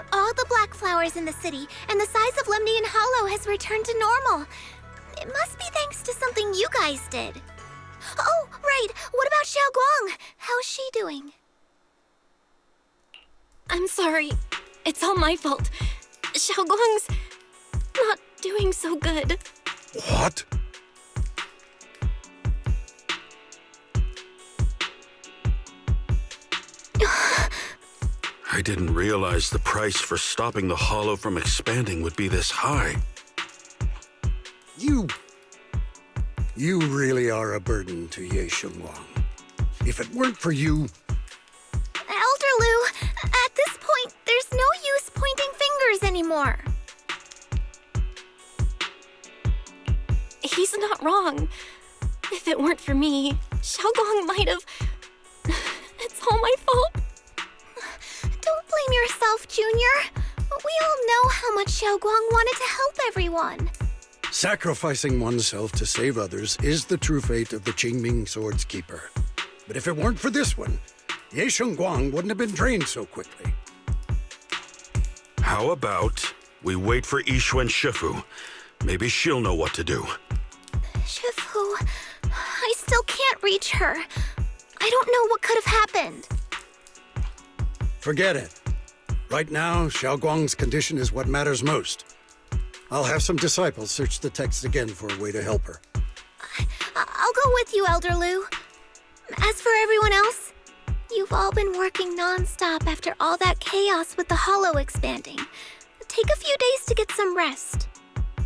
out all the black flowers in the city, and the size of Lemnian Hollow has returned to normal. It must be thanks to something you guys did. Oh, right. What about Xiaoguang? How's she doing? I'm sorry. It's all my fault. Xiaoguang's not doing so good. What? I didn't realize the price for stopping the hollow from expanding would be this high. You really are a burden to Ye Shunguang. If it weren't for you... Elder Lu, at this point, there's no use pointing fingers anymore. He's not wrong. If it weren't for me, Xiaoguang might have... It's all my fault. Don't blame yourself, Junior. We all know how much Xiaoguang wanted to help everyone. Sacrificing oneself to save others is the true fate of the Qing Ming Sword's Keeper. But if it weren't for this one, Ye Shunguang wouldn't have been drained so quickly. How about we wait for Yishu and Shifu? Maybe she'll know what to do. Shifu, I still can't reach her. I don't know what could have happened. Forget it. Right now, Xiaoguang's condition is what matters most. I'll have some disciples search the text again for a way to help her. I'll go with you, Elder Lu. As for everyone else, you've all been working non-stop after all that chaos with the hollow expanding. Take a few days to get some rest.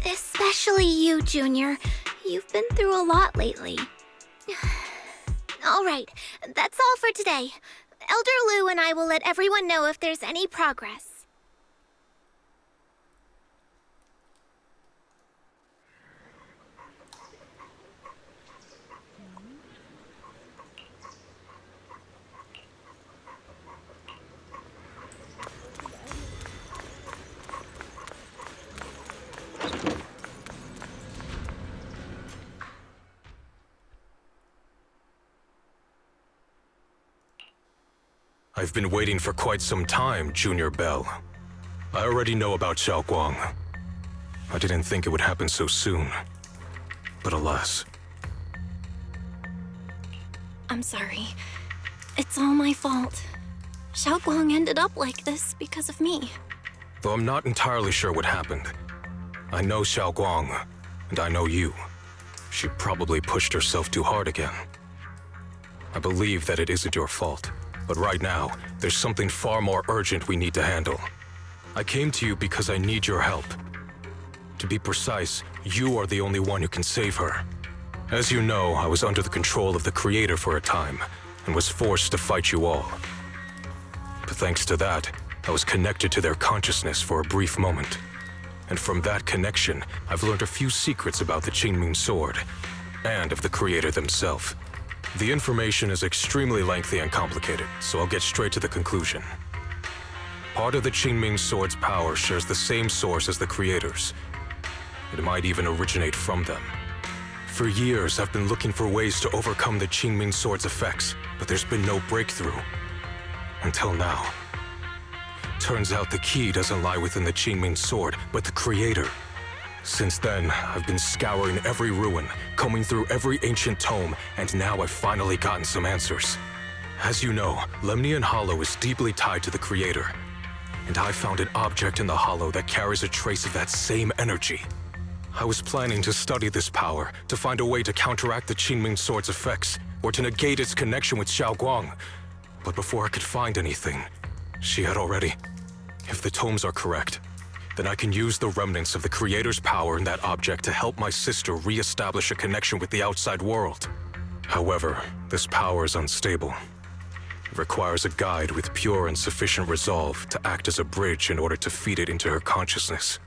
Especially you, Junior. You've been through a lot lately. All right, that's all for today. Elder Lu and I will let everyone know if there's any progress. I've been waiting for quite some time, Junior Bell. I already know about Xiaoguang. I didn't think it would happen so soon. But alas. I'm sorry. It's all my fault. Xiaoguang ended up like this because of me. Though I'm not entirely sure what happened. I know Xiaoguang, and I know you. She probably pushed herself too hard again. I believe that it isn't your fault. But right now, there's something far more urgent we need to handle. I came to you because I need your help. To be precise, you are the only one who can save her. As you know, I was under the control of the Creator for a time, and was forced to fight you all. But thanks to that, I was connected to their consciousness for a brief moment. And from that connection, I've learned a few secrets about the Qing Ming Sword, and of the Creator themselves. The information is extremely lengthy and complicated, so I'll get straight to the conclusion. Part of the Qing Ming Sword's power shares the same source as the Creator's. It might even originate from them. For years, I've been looking for ways to overcome the Qing Ming Sword's effects, but there's been no breakthrough. Until now. Turns out the key doesn't lie within the Qing Ming Sword, but the Creator. Since then, I've been scouring every ruin, combing through every ancient tome, and now I've finally gotten some answers. As you know, Lemnian Hollow is deeply tied to the Creator. And I found an object in the Hollow that carries a trace of that same energy. I was planning to study this power, to find a way to counteract the Qing Ming Sword's effects, or to negate its connection with Xiaoguang. But before I could find anything, she had already... If the tomes are correct, then I can use the remnants of the Creator's power in that object to help my sister re-establish a connection with the outside world. However, this power is unstable. It requires a guide with pure and sufficient resolve to act as a bridge in order to feed it into her consciousness.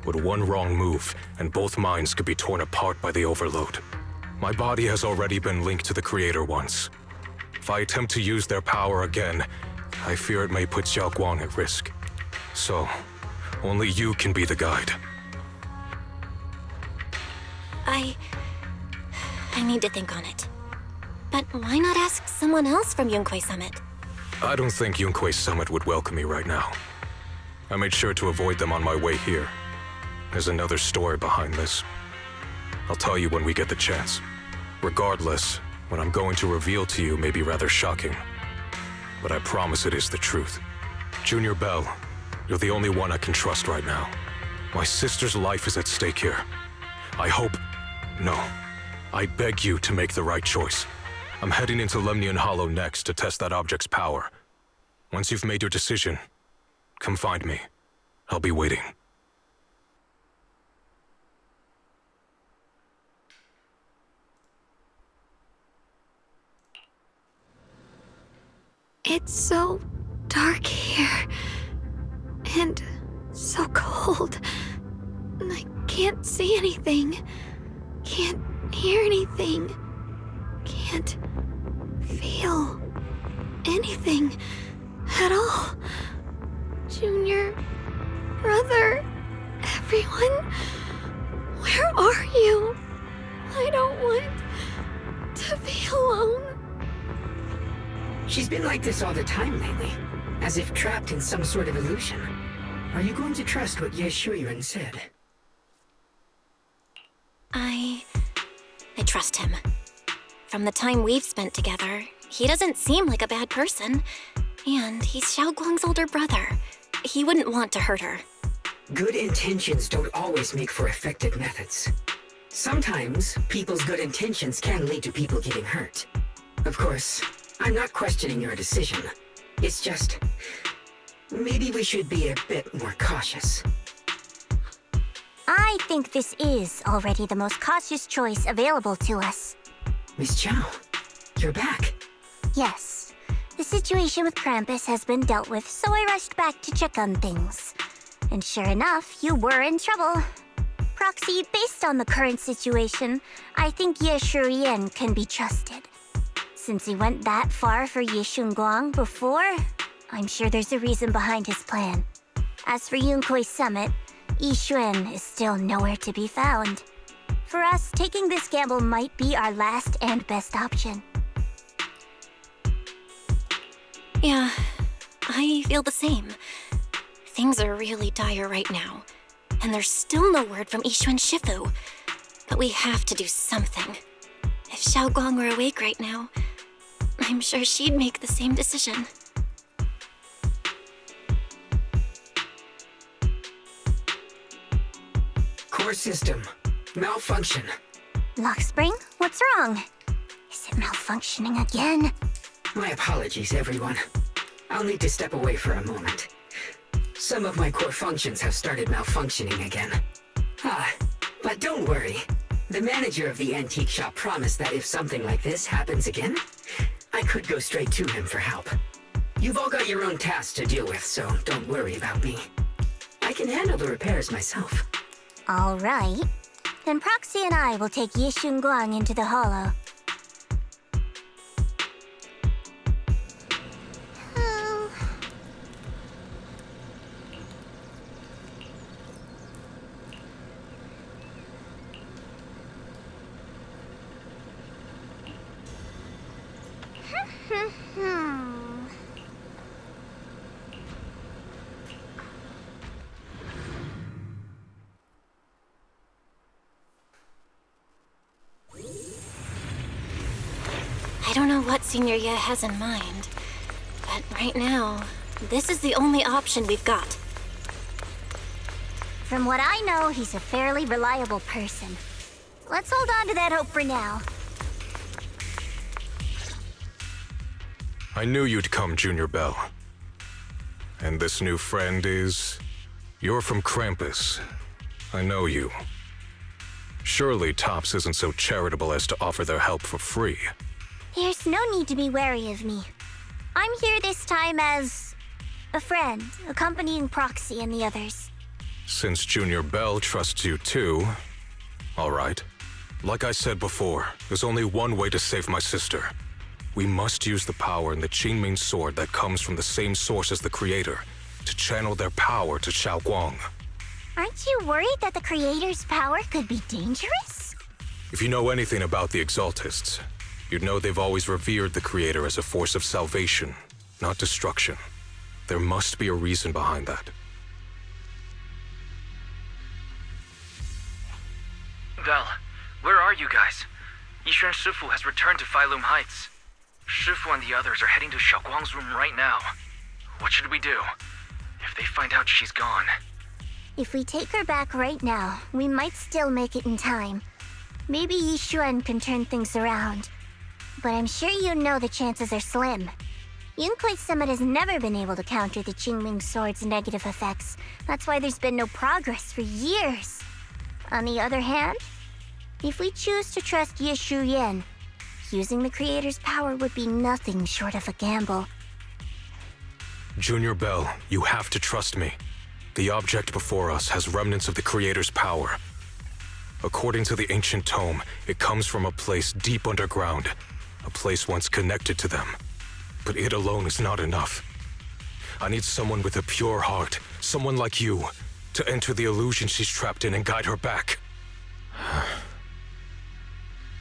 With one wrong move, and both minds could be torn apart by the overload. My body has already been linked to the Creator once. If I attempt to use their power again, I fear it may put Xiaoguang at risk. So, only you can be the guide. I need to think on it. But why not ask someone else from Yunque Summit? I don't think Yunque Summit would welcome me right now. I made sure to avoid them on my way here. There's another story behind this. I'll tell you when we get the chance. Regardless, what I'm going to reveal to you may be rather shocking. But I promise it is the truth. Junior Bell, you're the only one I can trust right now. My sister's life is at stake here. I hope... No. I beg you to make the right choice. I'm heading into Lemnian Hollow next to test that object's power. Once you've made your decision, come find me. I'll be waiting. It's so dark here. And so cold. I can't see anything. Can't hear anything. Can't feel anything at all. Junior, brother, everyone, where are you? I don't want to be alone. She's been like this all the time lately, as if trapped in some sort of illusion. Are you going to trust what YESSS said? I trust him. From the time we've spent together, he doesn't seem like a bad person. And he's Xiaoguang's older brother. He wouldn't want to hurt her. Good intentions don't always make for effective methods. Sometimes, people's good intentions can lead to people getting hurt. Of course, I'm not questioning your decision. It's just... maybe we should be a bit more cautious. I think this is already the most cautious choice available to us. Miss Zhao, you're back. Yes. The situation with Krampus has been dealt with, so I rushed back to check on things. And sure enough, you were in trouble. Proxy, based on the current situation, I think YESSS can be trusted. Since he went that far for Shunguang before, I'm sure there's a reason behind his plan. As for Yunkui's summit, Yixuan is still nowhere to be found. For us, taking this gamble might be our last and best option. Yeah, I feel the same. Things are really dire right now. And there's still no word from Yixuan Shifu. But we have to do something. If Xiaoguang were awake right now, I'm sure she'd make the same decision. Core system. Malfunction. Lockspring, what's wrong? Is it malfunctioning again? My apologies, everyone. I'll need to step away for a moment. Some of my core functions have started malfunctioning again. But don't worry. The manager of the antique shop promised that if something like this happens again, I could go straight to him for help. You've all got your own tasks to deal with, so don't worry about me. I can handle the repairs myself. All right. Then Proxy and I will take Shunguang into the Hollow. I don't know what Senior Ye has in mind, but right now, this is the only option we've got. From what I know, he's a fairly reliable person. Let's hold on to that hope for now. I knew you'd come, Junior Bell. And this new friend is... You're from Krampus. I know you. Surely Tops isn't so charitable as to offer their help for free. There's no need to be wary of me. I'm here this time as... a friend, accompanying Proxy and the others. Since Junior Bell trusts you too... all right. Like I said before, there's only one way to save my sister. We must use the power in the Qing Ming sword that comes from the same source as the Creator to channel their power to Xiaoguang. Aren't you worried that the Creator's power could be dangerous? If you know anything about the Exaltists, you'd know they've always revered the Creator as a force of salvation, not destruction. There must be a reason behind that. Belle, where are you guys? Yishuan Shifu has returned to Failum Heights. Shifu and the others are heading to Xiaoguang's room right now. What should we do? If they find out she's gone... If we take her back right now, we might still make it in time. Maybe Yishuan can turn things around. But I'm sure you know the chances are slim. Yunkui's Summit has never been able to counter the Qing Ming sword's negative effects. That's why there's been no progress for years. On the other hand, if we choose to trust Yishu Yan, using the Creator's power would be nothing short of a gamble. Junior Belle, you have to trust me. The object before us has remnants of the Creator's power. According to the ancient tome, it comes from a place deep underground, a place once connected to them. But it alone is not enough. I need someone with a pure heart, someone like you, to enter the illusion she's trapped in and guide her back.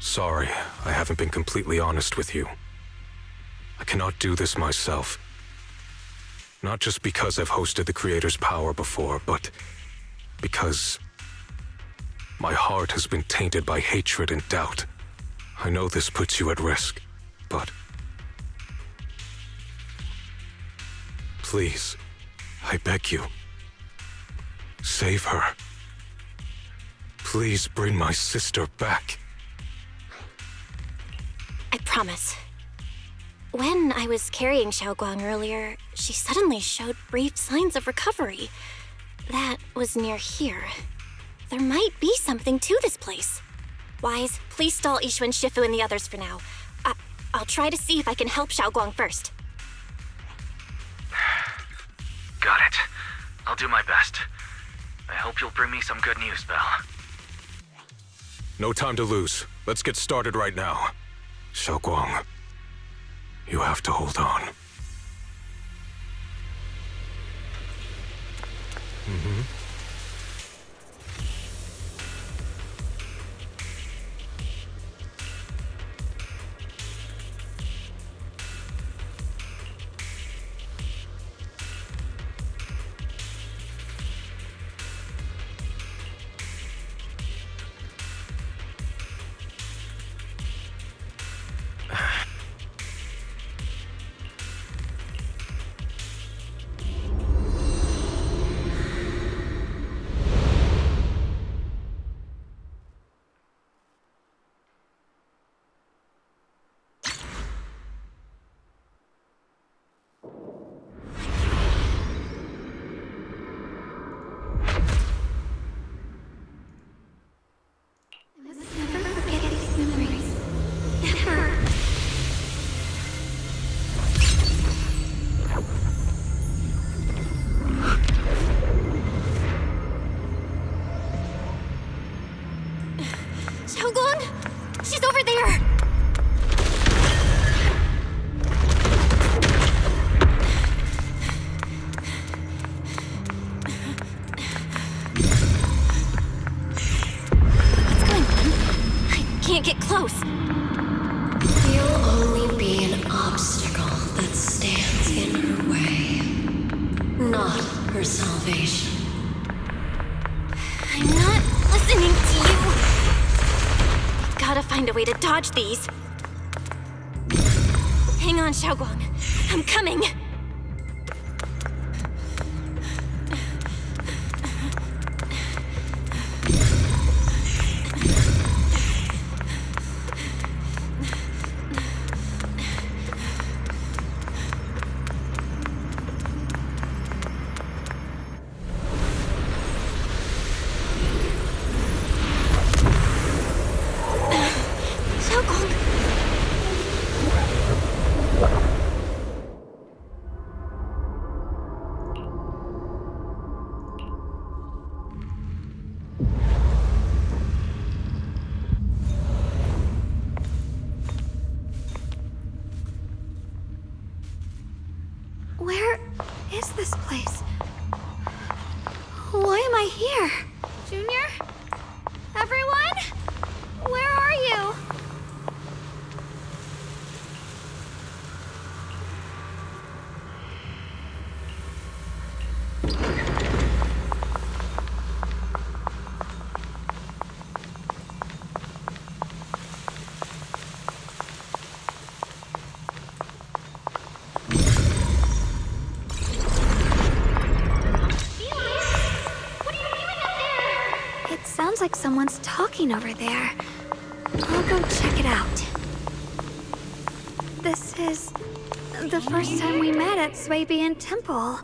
Sorry, I haven't been completely honest with you. I cannot do this myself. Not just because I've hosted the Creator's power before, but because my heart has been tainted by hatred and doubt. I know this puts you at risk, but please, I beg you, save her. Please bring my sister back. I promise. When I was carrying Xiaoguang earlier, she suddenly showed brief signs of recovery. That was near here. There might be something to this place. Wise, please stall Yishuan Shifu and the others for now. I'll try to see if I can help Xiaoguang first. Got it. I'll do my best. I hope you'll bring me some good news, Belle. No time to lose. Let's get started right now. Xiaoguang, you have to hold on. Shunguang! She's over there! What's going on? I can't get close. You'll only be an obstacle that stands in her way, not her salvation. I'm not listening to you. Gotta find a way to dodge these. Hang on, Xiaoguang. I'm coming. Where is this place? Why am I here? Junior? Everyone? Where are you? sounds like someone's talking over there. I'll go check it out. This is the first time we met at Swabian Temple.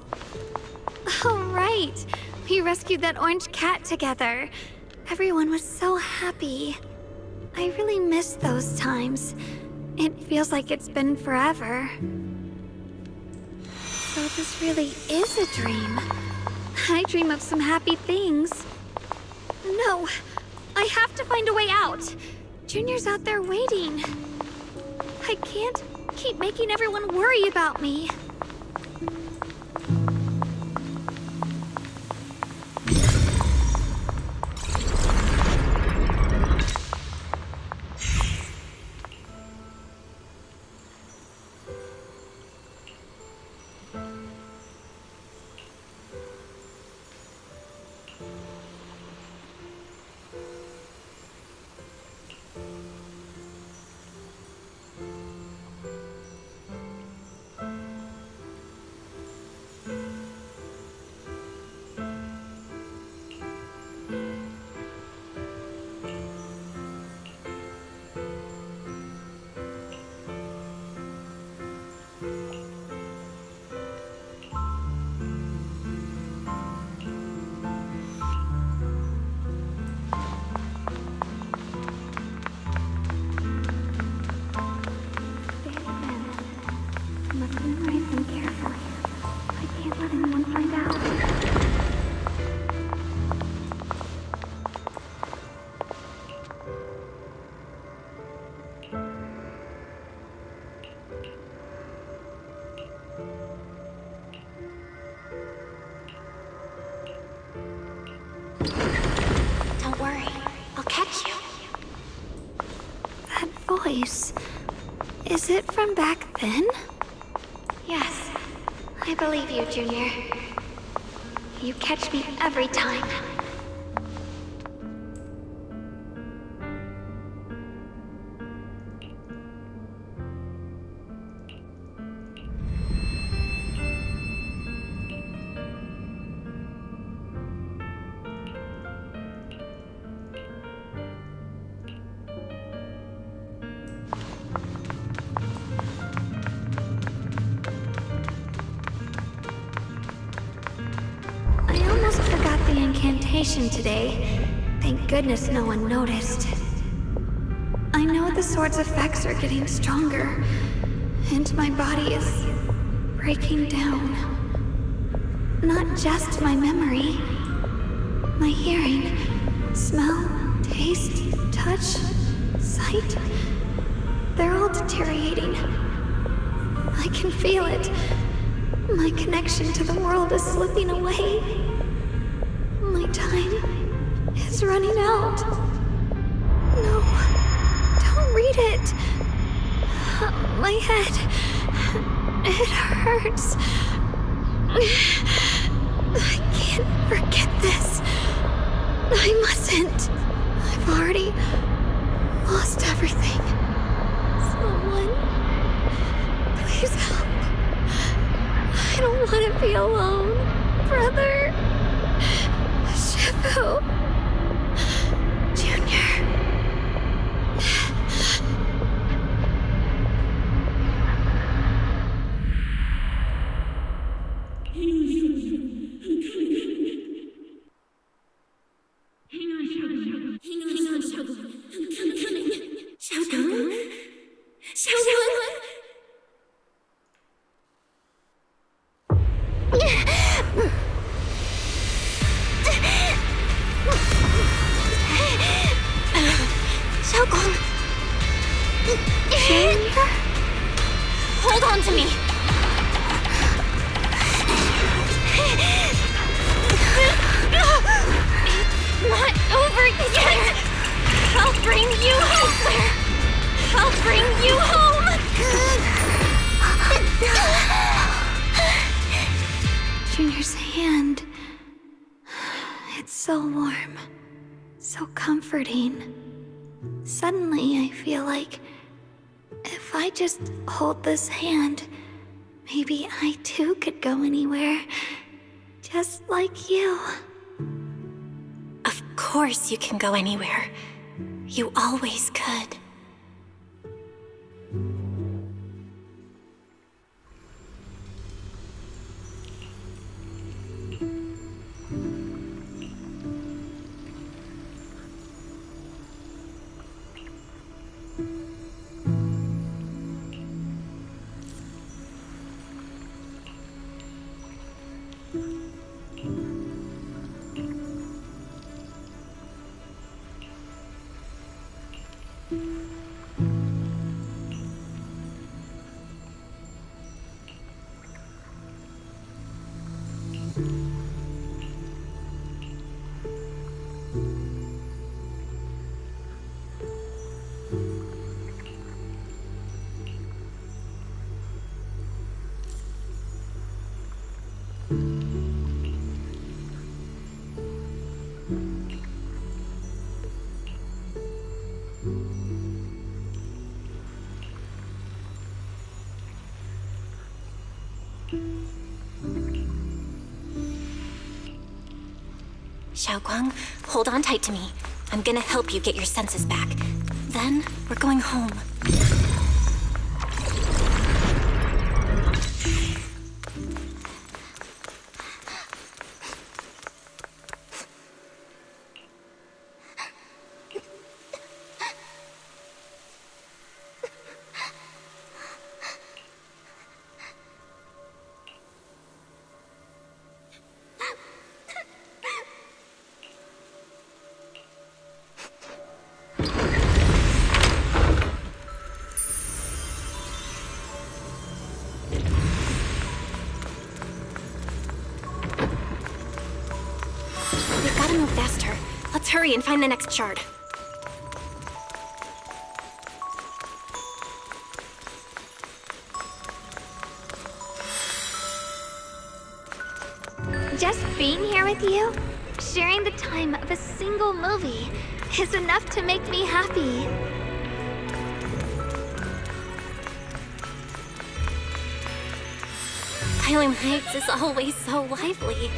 Oh, right. We rescued that orange cat together. Everyone was so happy. I really miss those times. It feels like it's been forever. So this really is a dream. I dream of some happy things. No, I have to find a way out. Junior's out there waiting. I can't keep making everyone worry about me. Don't worry, I'll catch you. That voice. Is it from back then? Yes, I believe you, Junior. You catch me every time. Today. Thank goodness no one noticed. I know the sword's effects are getting stronger, and my body is breaking down. Not just my memory, my hearing, smell, taste, touch, sight. They're all deteriorating. I can feel it. My connection to the world is slipping away. My time is running out. No, don't read it. My head, it hurts. I can't forget this. I mustn't. I've already lost everything. Someone, please help. I don't want to be alone, brother. Shifu. Junior. Hold on to me. It's not over yet. I'll bring you home. I'll bring you home. Junior's hand. It's so warm. So comforting. Suddenly, I feel like if I just hold this hand, maybe I too could go anywhere. Just like you. Of course you can go anywhere. You always could. Shunguang, hold on tight to me. I'm gonna help you get your senses back. Then, we're going home. Move faster. Let's hurry and find the next shard. Just being here with you, sharing the time of a single movie, is enough to make me happy. Phylum Heights is always so lively.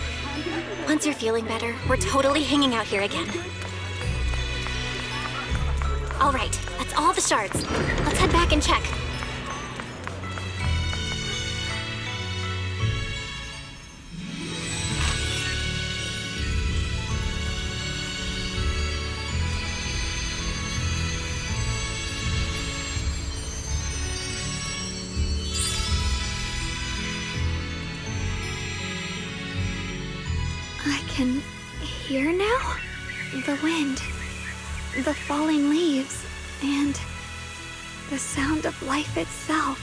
Once you're feeling better, we're totally hanging out here again. All right, that's all the shards. Let's head back and check. I can hear now? The wind, the falling leaves, and the sound of life itself.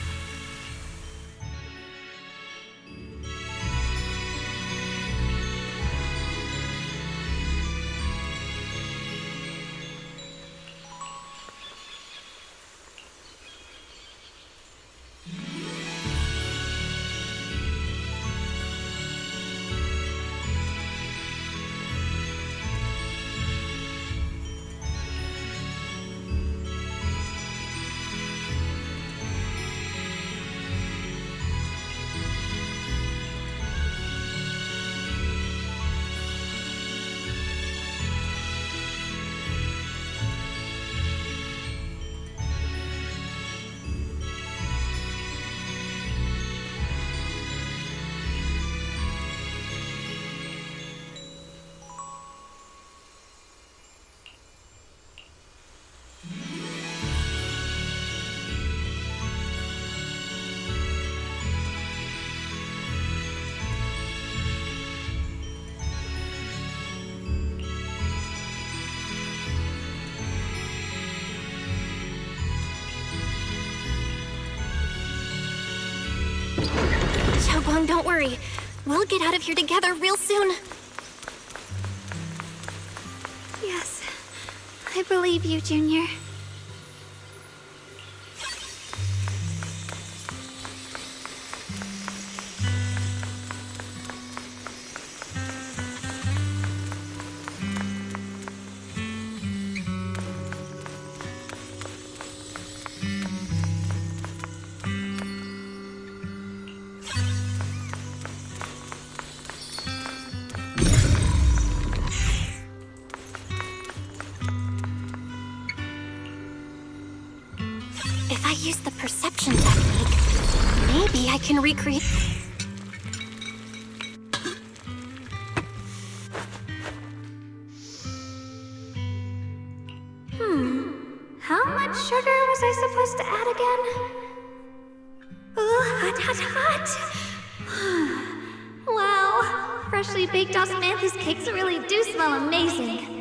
Shunguang, don't worry. We'll get out of here together real soon. Yes, I believe you, Junior. I use the perception technique, maybe I can recreate... How much sugar was I supposed to add again? Ooh, hot, hot, hot! Wow, freshly baked osmanthus cakes really do smell amazing.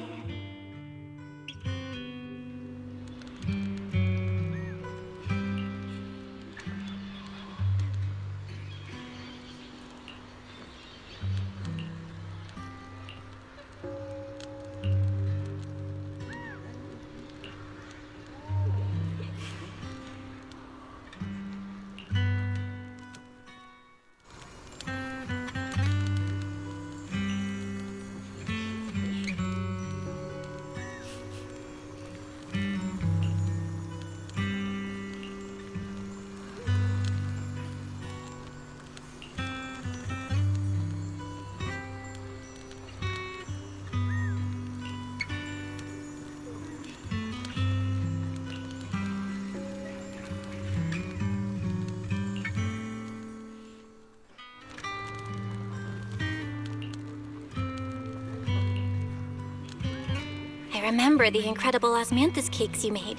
I remember the incredible osmanthus cakes you made.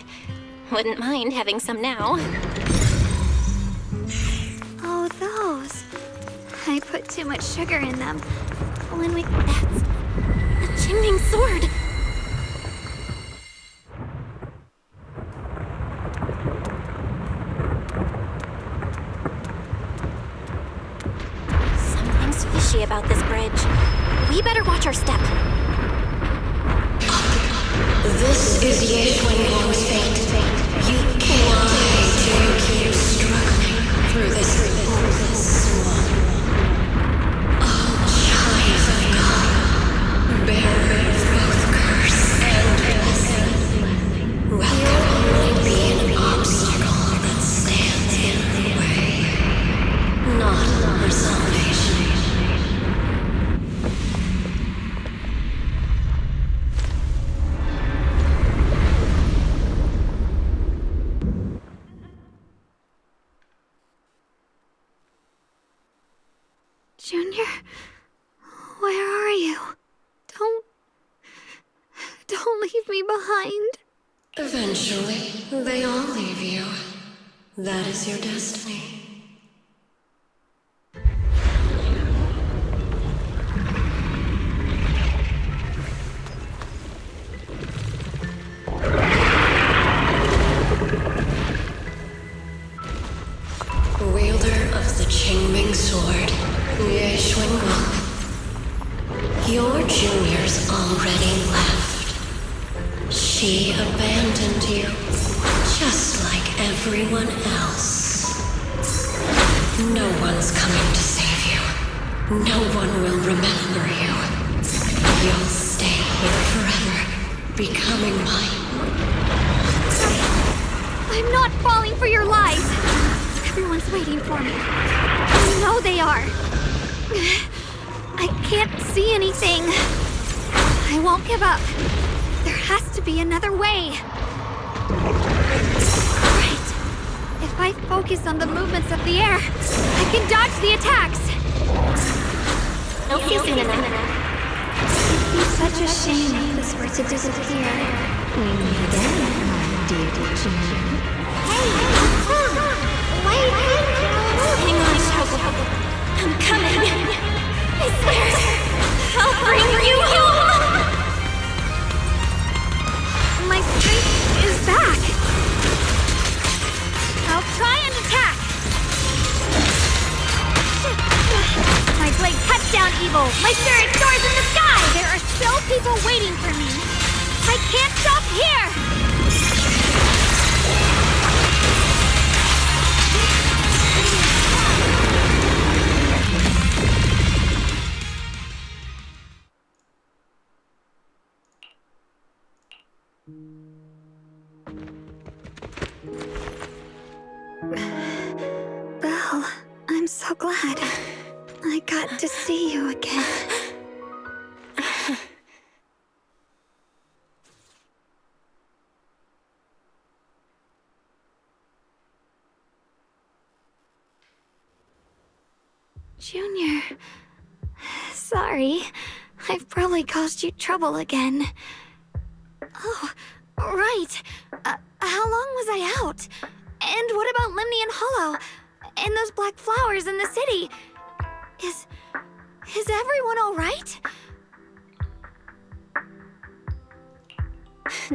Wouldn't mind having some now. Oh, those. I put too much sugar in them. When we... That's a Qing Ming sword! Something's fishy about this bridge. We better watch our step. This is Shunguang's fate. Why do you keep struggling through this hopeless swamp? Oh, child of God, bearer of both curse and blessing. Will there only be an obstacle that stands in her way? Not her salvation. Junior, where are you? Don't leave me behind. Eventually, they all leave you. That is your destiny. Wielder of the Qing Ming sword, Shunguang. Your junior's already left. She abandoned you, just like everyone else. No one's coming to save you. No one will remember you. You'll stay here forever, becoming mine. I'm not falling for your lies. Everyone's waiting for me. I know they are. I can't see anything. I won't give up. There has to be another way. Right. If I focus on the movements of the air, I can dodge the attacks. Okay, soon enough. It'd be such a shame if this were to disappear. We meet again, my dear Junior. Hey! Wait! Hang on, Zhao. I'm coming. I swear, I'll bring you home! My strength is back. I'll try and attack. My blade cuts down evil. My spirit soars in the sky. There are still people waiting for me. I can't stop here. Belle, I'm so glad. I got to see you again. Junior. Sorry. I've probably caused you trouble again. Oh, right. How long was I out? And what about Limnian Hollow? And those black flowers in the city? Is everyone all right?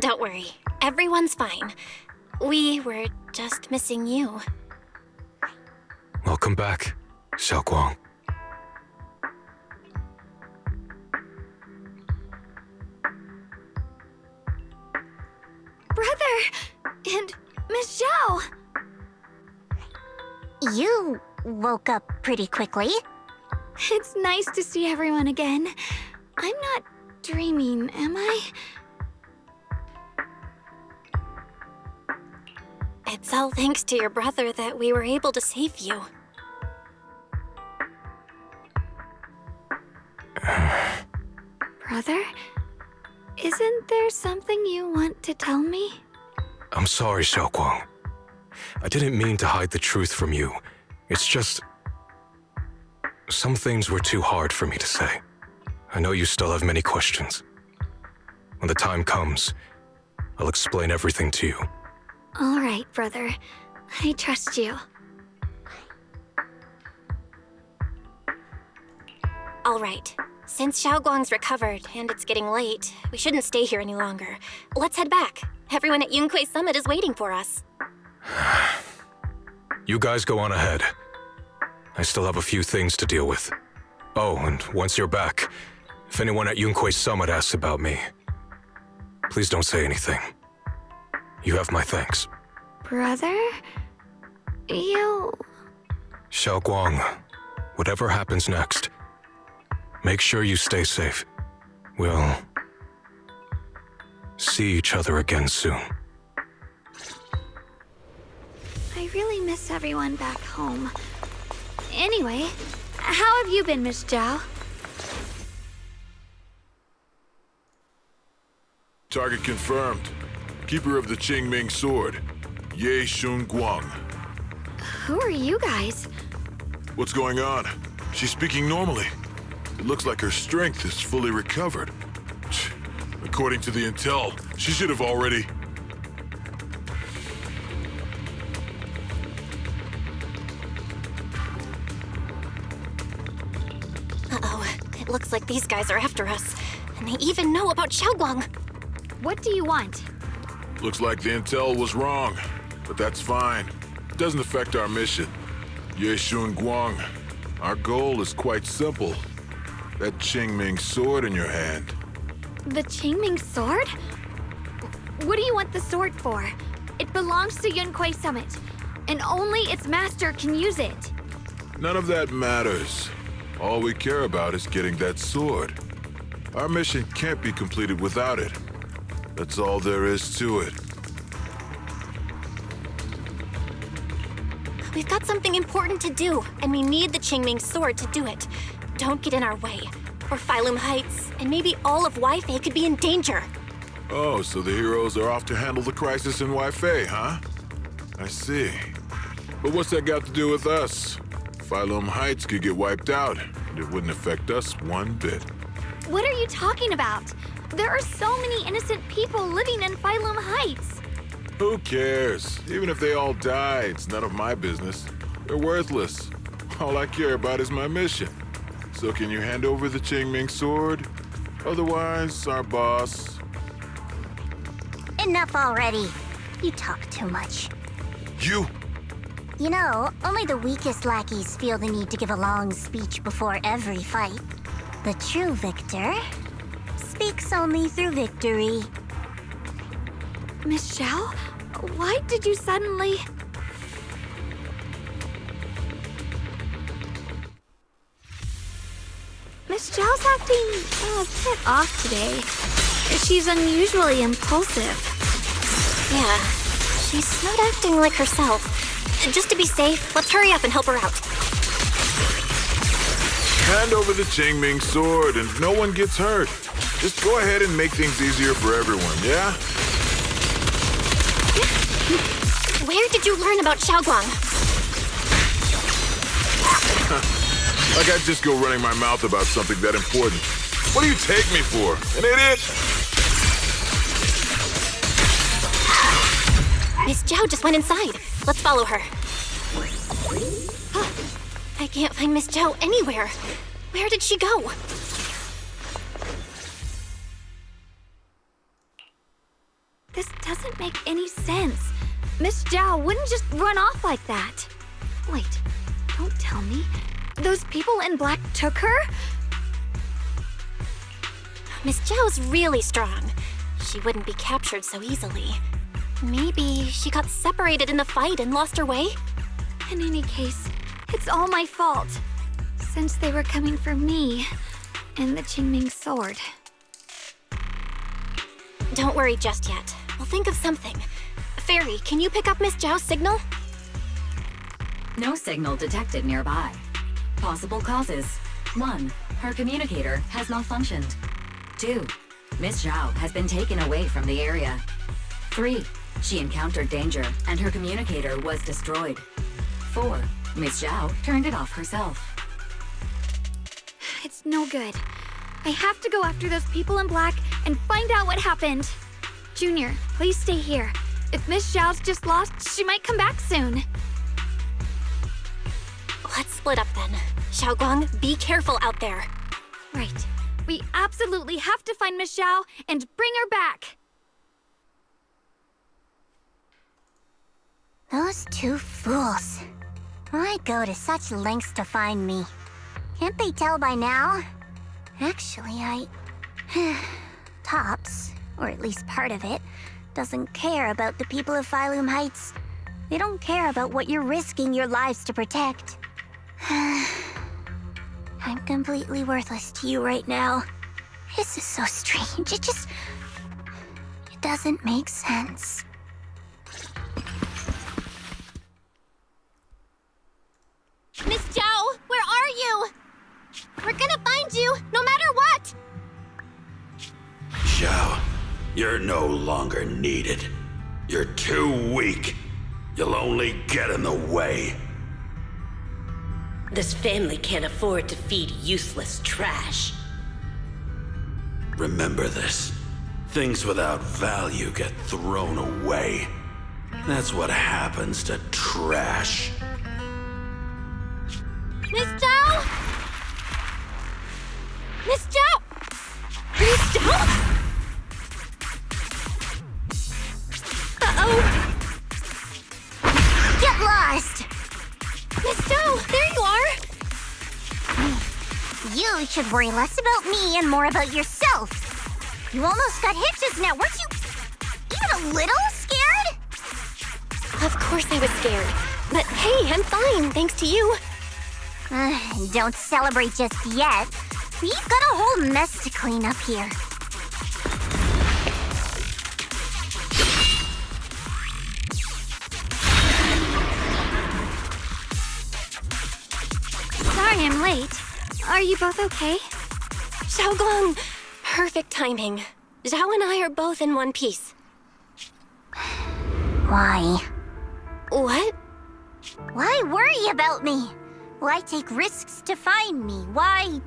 Don't worry. Everyone's fine. We were just missing you. Welcome back, Shunguang. Brother! And Miss Zhao! You woke up pretty quickly. It's nice to see everyone again. I'm not dreaming, am I? It's all thanks to your brother that we were able to save you. Brother? Isn't there something you want to tell me? I'm sorry, Shunguang. I didn't mean to hide the truth from you. It's just... some things were too hard for me to say. I know you still have many questions. When the time comes, I'll explain everything to you. All right, brother. I trust you. All right. Since Xiaoguang's recovered and it's getting late, we shouldn't stay here any longer. Let's head back. Everyone at Yunquei Summit is waiting for us. You guys go on ahead. I still have a few things to deal with. Oh, and once you're back, if anyone at Yunquei Summit asks about me, please don't say anything. You have my thanks. Brother? You... Shunguang, whatever happens next, make sure you stay safe. We'll see each other again soon. I really miss everyone back home. Anyway, how have you been, Miss Zhao? Target confirmed. Keeper of the Qing Ming sword, Shunguang. Who are you guys? What's going on? She's speaking normally. It looks like her strength is fully recovered. According to the intel, she should have already... Uh-oh. It looks like these guys are after us. And they even know about Xiaoguang. What do you want? Looks like the intel was wrong, but that's fine. It doesn't affect our mission. Shunguang, our goal is quite simple. That Qing Ming sword in your hand. The Qing Ming sword? What do you want the sword for? It belongs to Yunquei Summit, and only its master can use it. None of that matters. All we care about is getting that sword. Our mission can't be completed without it. That's all there is to it. We've got something important to do, and we need the Qing Ming sword to do it. Don't get in our way, or Phylum Heights, and maybe all of Weifei could be in danger. Oh, so the heroes are off to handle the crisis in Weifei, huh? I see. But what's that got to do with us? Phylum Heights could get wiped out, and it wouldn't affect us one bit. What are you talking about? There are so many innocent people living in Phylum Heights. Who cares? Even if they all die, it's none of my business. They're worthless. All I care about is my mission. So can you hand over the Qing Ming sword? Otherwise, our boss... Enough already. You talk too much. You! You know, only the weakest lackeys feel the need to give a long speech before every fight. The true victor speaks only through victory. Miss Zhao, why did you suddenly... Miss Zhao's acting a bit off today. She's unusually impulsive. Yeah, she's not acting like herself. Just to be safe, let's hurry up and help her out. Hand over the Qing Ming sword and no one gets hurt. Just go ahead and make things easier for everyone, yeah? Where did you learn about Xiaoguang? Like I'd just go running my mouth about something that important. What do you take me for? An idiot? Miss Zhao just went inside. Let's follow her. I can't find Miss Zhao anywhere. Where did she go? This doesn't make any sense. Miss Zhao wouldn't just run off like that. Wait, don't tell me. Those people in black took her? Miss Zhao's really strong. She wouldn't be captured so easily. Maybe she got separated in the fight and lost her way? In any case, it's all my fault. Since they were coming for me and the Qing Ming sword. Don't worry just yet. We'll think of something. Fairy, can you pick up Miss Zhao's signal? No signal detected nearby. Possible causes. 1. Her communicator has malfunctioned. 2. Miss Zhao has been taken away from the area. 3. She encountered danger and her communicator was destroyed. 4. Miss Zhao turned it off herself. It's no good. I have to go after those people in black and find out what happened. Junior, please stay here. If Miss Zhao's just lost, she might come back soon. Let's split up then. Xiaoguang, be careful out there. Right. We absolutely have to find Miss Zhao and bring her back. Those two fools. Why go to such lengths to find me? Can't they tell by now? Actually, Tops, or at least part of it, doesn't care about the people of Phylum Heights. They don't care about what you're risking your lives to protect. I'm completely worthless to you right now. This is so strange. It doesn't make sense. Miss Zhao, where are you? We're gonna find you, no matter what! Zhao, you're no longer needed. You're too weak. You'll only get in the way. This family can't afford to feed useless trash. Remember this. Things without value get thrown away. That's what happens to trash. Miss Zhao! Miss Zhao! Miss Zhao? Uh-oh! Get lost! Miss Zhao, there you are! You should worry less about me and more about yourself. You almost got hit just now, weren't you even a little scared? Of course I was scared. But hey, I'm fine, thanks to you. Don't celebrate just yet. We've got a whole mess to clean up here. Sorry I'm late. Are you both okay? Xiaoguang, perfect timing. Zhao and I are both in one piece. Why? What? Why worry about me? Why take risks to find me? Why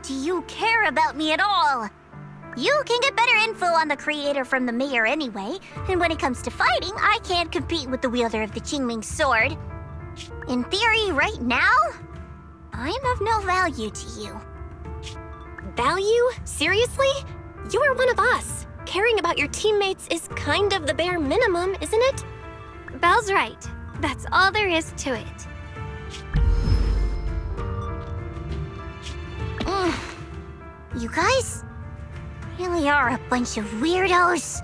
do you care about me at all? You can get better info on the creator from the mayor anyway, and when it comes to fighting, I can't compete with the wielder of the Qing Ming sword. In theory, right now, I'm of no value to you. Value? Seriously? You are one of us. Caring about your teammates is kind of the bare minimum, isn't it? Belle's right. That's all there is to it. You guys really are a bunch of weirdos.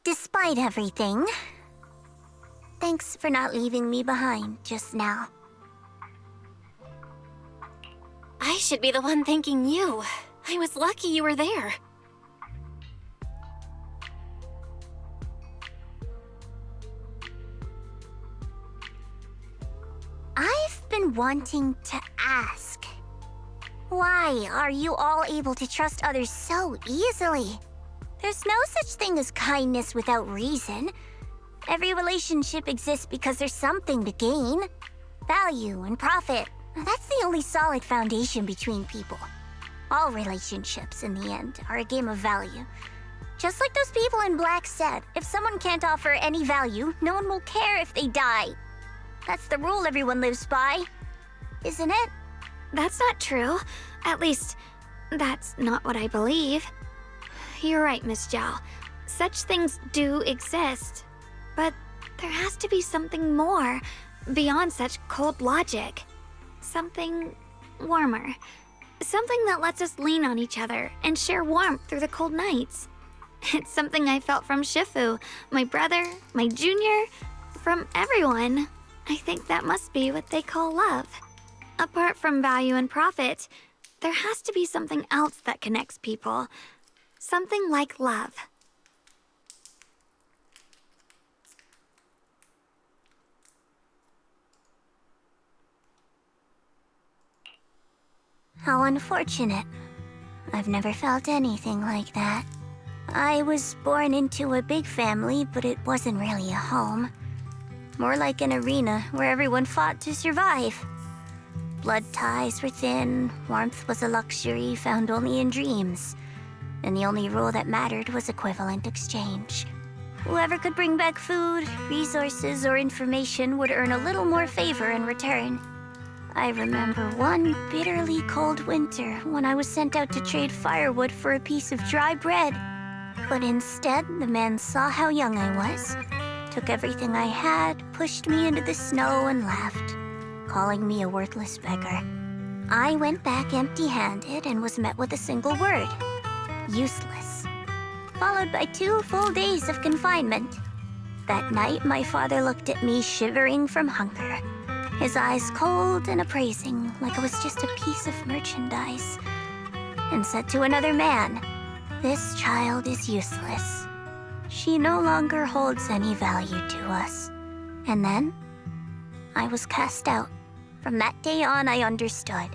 Despite everything, thanks for not leaving me behind just now. I should be the one thanking you. I was lucky you were there. I've been wanting to ask. Why are you all able to trust others so easily? There's no such thing as kindness without reason. Every relationship exists because there's something to gain. Value and profit. That's the only solid foundation between people. All relationships, in the end, are a game of value. Just like those people in black said, if someone can't offer any value, no one will care if they die. That's the rule everyone lives by, isn't it? That's not true. At least, that's not what I believe. You're right, Miss Zhao. Such things do exist. But there has to be something more, beyond such cold logic. Something warmer. Something that lets us lean on each other and share warmth through the cold nights. It's something I felt from Shifu, my brother, my junior, from everyone. I think that must be what they call love. Apart from value and profit, there has to be something else that connects people. Something like love. How unfortunate. I've never felt anything like that. I was born into a big family, but it wasn't really a home. More like an arena where everyone fought to survive. Blood ties were thin, warmth was a luxury found only in dreams. And the only rule that mattered was equivalent exchange. Whoever could bring back food, resources, or information would earn a little more favor in return. I remember one bitterly cold winter when I was sent out to trade firewood for a piece of dry bread. But instead, the man saw how young I was, took everything I had, pushed me into the snow, and left, calling me a worthless beggar. I went back empty-handed and was met with a single word: useless, followed by 2 full days of confinement. That night, my father looked at me shivering from hunger, his eyes cold and appraising, like I was just a piece of merchandise, and said to another man, "This child is useless. She no longer holds any value to us." And then, I was cast out. From that day on, I understood.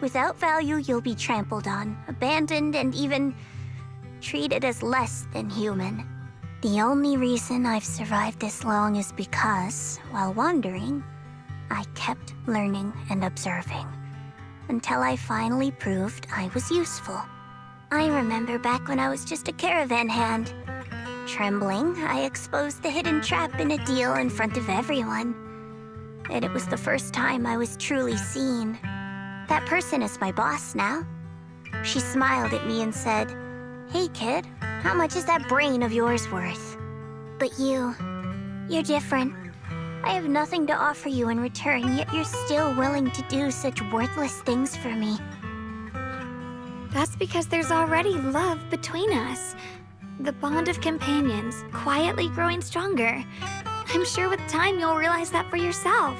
Without value, you'll be trampled on, abandoned, and even treated as less than human. The only reason I've survived this long is because, while wandering, I kept learning and observing, until I finally proved I was useful. I remember back when I was just a caravan hand. Trembling, I exposed the hidden trap in a deal in front of everyone. And it was the first time I was truly seen. That person is my boss now. She smiled at me and said, "Hey kid, how much is that brain of yours worth?" But you're different. I have nothing to offer you in return, yet you're still willing to do such worthless things for me. That's because there's already love between us. The bond of companions, quietly growing stronger. I'm sure with time you'll realize that for yourself.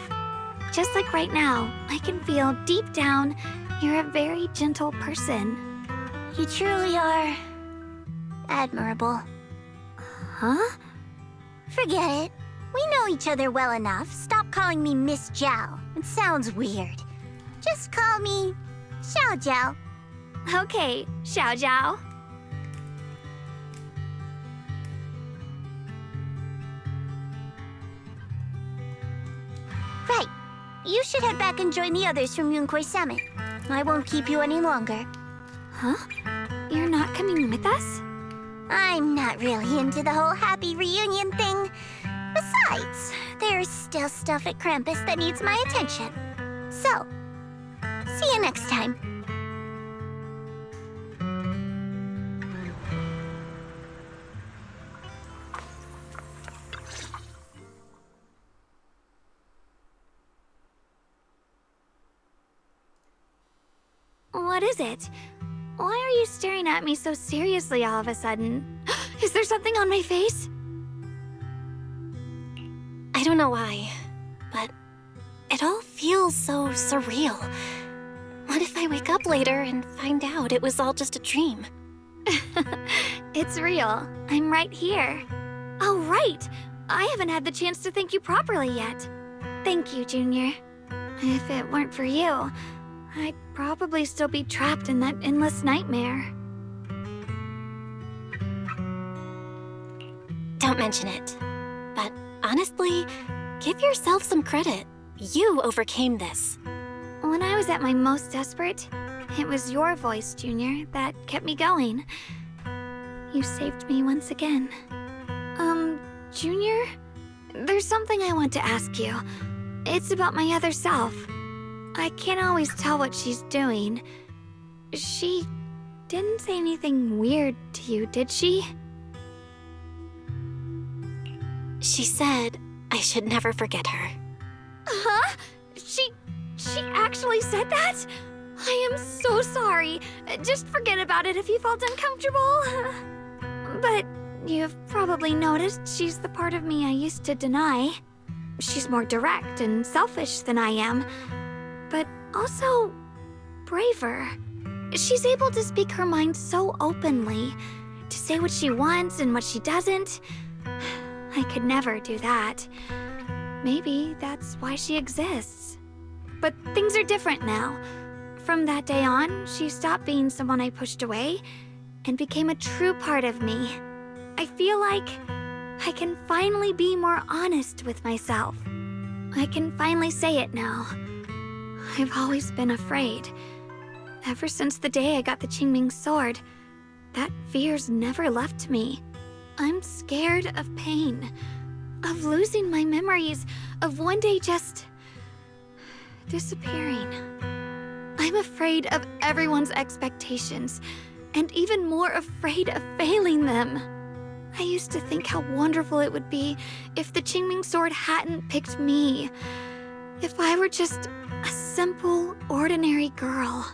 Just like right now, I can feel deep down you're a very gentle person. You truly are admirable. Huh? Forget it. We know each other well enough. Stop calling me Miss Zhao. It sounds weird. Just call me Xiao Zhao. Okay, Xiao Zhao. Right. You should head back and join the others from Yunquai Summit. I won't keep you any longer. Huh? You're not coming with us? I'm not really into the whole happy reunion thing. Besides, there's still stuff at Krampus that needs my attention. So, see you next time. What is it? Why are you staring at me so seriously all of a sudden? Is there something on my face? I don't know why, but it all feels so surreal. What if I wake up later and find out it was all just a dream? It's real. I'm right here. Oh, right. I haven't had the chance to thank you properly yet. Thank you, Junior. If it weren't for you, I'd probably still be trapped in that endless nightmare. mention it. But honestly, give yourself some credit. You overcame this. When I was at my most desperate, it was your voice, Junior, that kept me going. You saved me once again. Junior? There's something I want to ask you. It's about my other self. I can't always tell what she's doing. She didn't say anything weird to you, did she? She said I should never forget her. Huh? She actually said that? I am so sorry. Just forget about it if you felt uncomfortable. But you've probably noticed she's the part of me I used to deny. She's more direct and selfish than I am, but also braver. She's able to speak her mind so openly, to say what she wants and what she doesn't. I could never do that. Maybe that's why she exists. But things are different now. From that day on, she stopped being someone I pushed away and became a true part of me. I feel like I can finally be more honest with myself. I can finally say it now. I've always been afraid. Ever since the day I got the Qing Ming sword, that fear's never left me. I'm scared of pain, of losing my memories, of one day just disappearing. I'm afraid of everyone's expectations, and even more afraid of failing them. I used to think how wonderful it would be if the Qing Ming sword hadn't picked me. If I were just a simple, ordinary girl.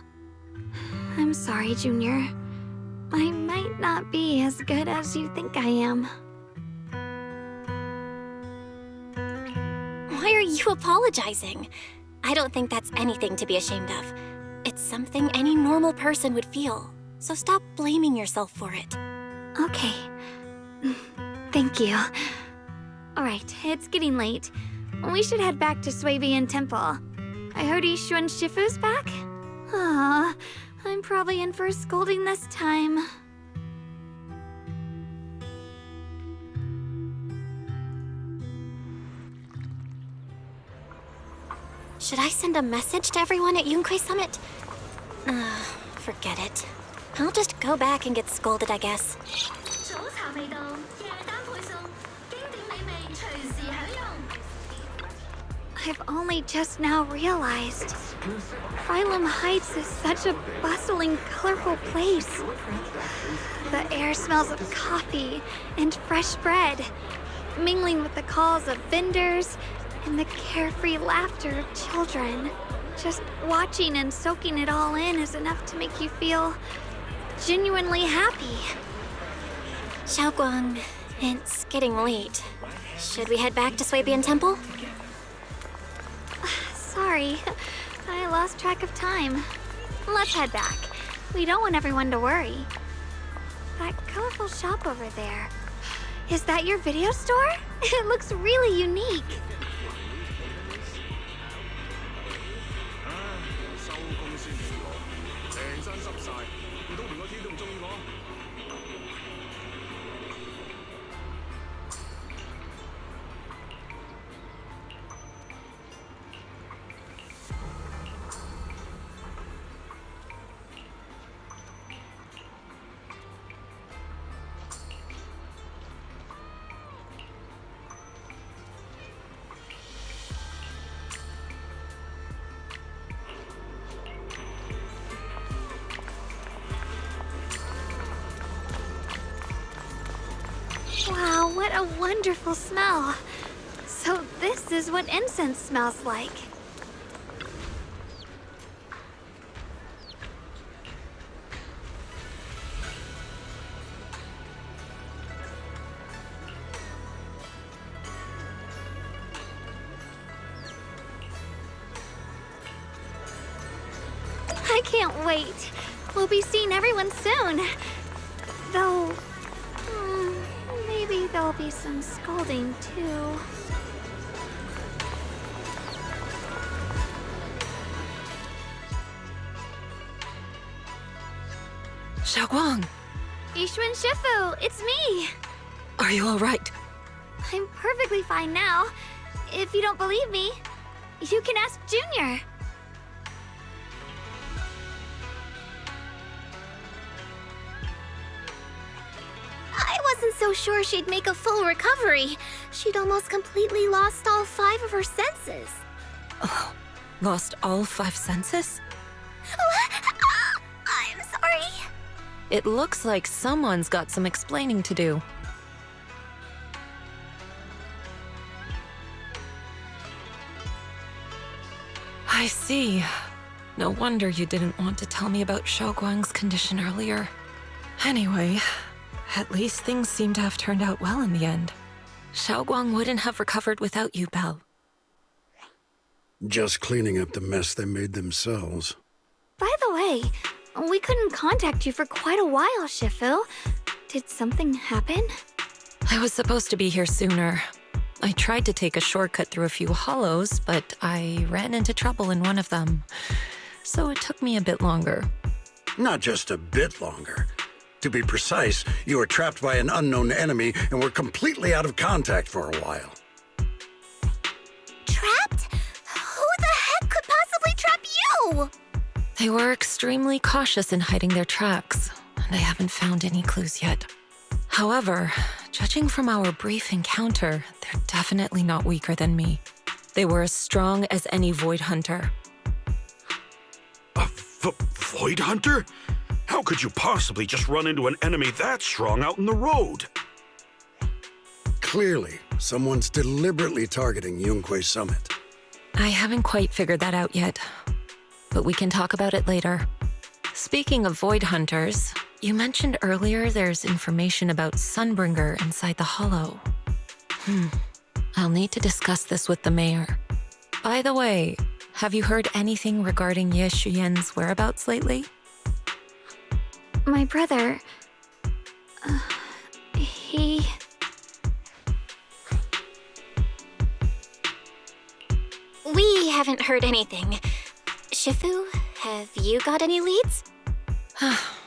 I'm sorry, Junior. I might not be as good as you think I am. Why are you apologizing? I don't think that's anything to be ashamed of. It's something any normal person would feel, so stop blaming yourself for it. Okay. Thank you. Alright, it's getting late. We should head back to Swabian Temple. I heard Yishuan Shifu's back? Aw, I'm probably in for a scolding this time. Should I send a message to everyone at Yunkai Summit? Forget it. I'll just go back and get scolded, I guess. I've only just now realized. Phylum Heights is such a bustling, colorful place. The air smells of coffee and fresh bread, mingling with the calls of vendors and the carefree laughter of children. Just watching and soaking it all in is enough to make you feel genuinely happy. Shunguang, it's getting late. Should we head back to Swabian Temple? Sorry, I lost track of time. Let's head back. We don't want everyone to worry. That colorful shop over there. Is that your video store? It looks really unique. Wow, what a wonderful smell. So this is what incense smells like. I can't wait. We'll be seeing everyone soon. Though, maybe there'll be some scolding too. Shunguang! Yishuan Shifu, it's me! Are you all right? I'm perfectly fine now. If you don't believe me, you can ask Junior. I wasn't so sure she'd make a full recovery. She'd almost completely lost all 5 of her senses. Oh, lost all 5 senses? I'm sorry. It looks like someone's got some explaining to do. I see. No wonder you didn't want to tell me about Shunguang's condition earlier. Anyway, at least things seem to have turned out well in the end. Shunguang wouldn't have recovered without you, Belle. Just cleaning up the mess they made themselves. By the way, we couldn't contact you for quite a while, Shifu. Did something happen? I was supposed to be here sooner. I tried to take a shortcut through a few hollows, but I ran into trouble in one of them. So it took me a bit longer. Not just a bit longer. To be precise, you were trapped by an unknown enemy and were completely out of contact for a while. Trapped? Who the heck could possibly trap you? They were extremely cautious in hiding their tracks, and I haven't found any clues yet. However, judging from our brief encounter, they're definitely not weaker than me. They were as strong as any Void Hunter. A Void Hunter? How could you possibly just run into an enemy that strong out in the road? Clearly, someone's deliberately targeting Yunque Summit. I haven't quite figured that out yet, but we can talk about it later. Speaking of Void Hunters, you mentioned earlier there's information about Sunbringer inside the Hollow. I'll need to discuss this with the mayor. By the way, have you heard anything regarding Ye Shuyen's whereabouts lately? My brother... he... We haven't heard anything. Shifu, have you got any leads?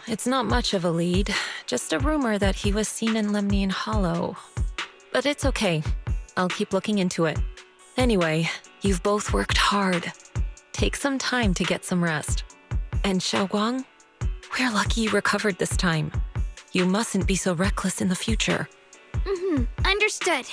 It's not much of a lead, just a rumor that he was seen in Lemnian Hollow. But it's okay. I'll keep looking into it. Anyway, you've both worked hard. Take some time to get some rest. And Shunguang, we're lucky you recovered this time. You mustn't be so reckless in the future. Understood.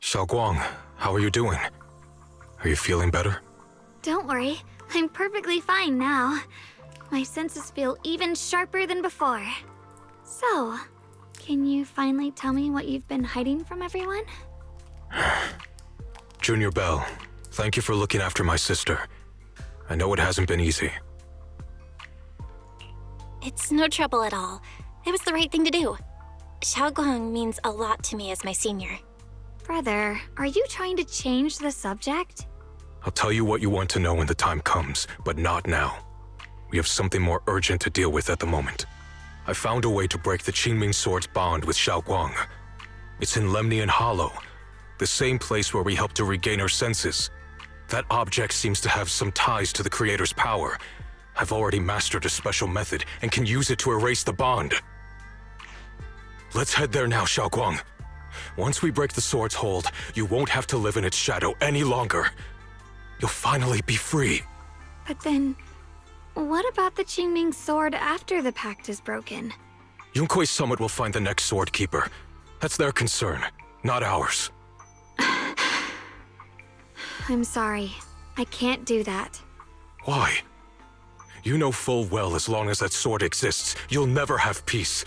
Shunguang, how are you doing? Are you feeling better? Don't worry, I'm perfectly fine now. My senses feel even sharper than before. So, can you finally tell me what you've been hiding from everyone? Junior Belle, thank you for looking after my sister. I know it hasn't been easy. It's no trouble at all. It was the right thing to do. Shunguang means a lot to me as my senior. Brother, are you trying to change the subject? I'll tell you what you want to know when the time comes, but not now. We have something more urgent to deal with at the moment. I found a way to break the Qing Ming sword's bond with Shunguang. It's in Lemnian Hollow, the same place where we helped to regain her senses. That object seems to have some ties to the Creator's power. I've already mastered a special method and can use it to erase the bond. Let's head there now, Shunguang. Once we break the sword's hold, you won't have to live in its shadow any longer. You'll finally be free. But then, what about the Qing Ming sword after the pact is broken? Yunque Summit will find the next sword keeper. That's their concern, not ours. I'm sorry. I can't do that. Why? You know full well as long as that sword exists, you'll never have peace.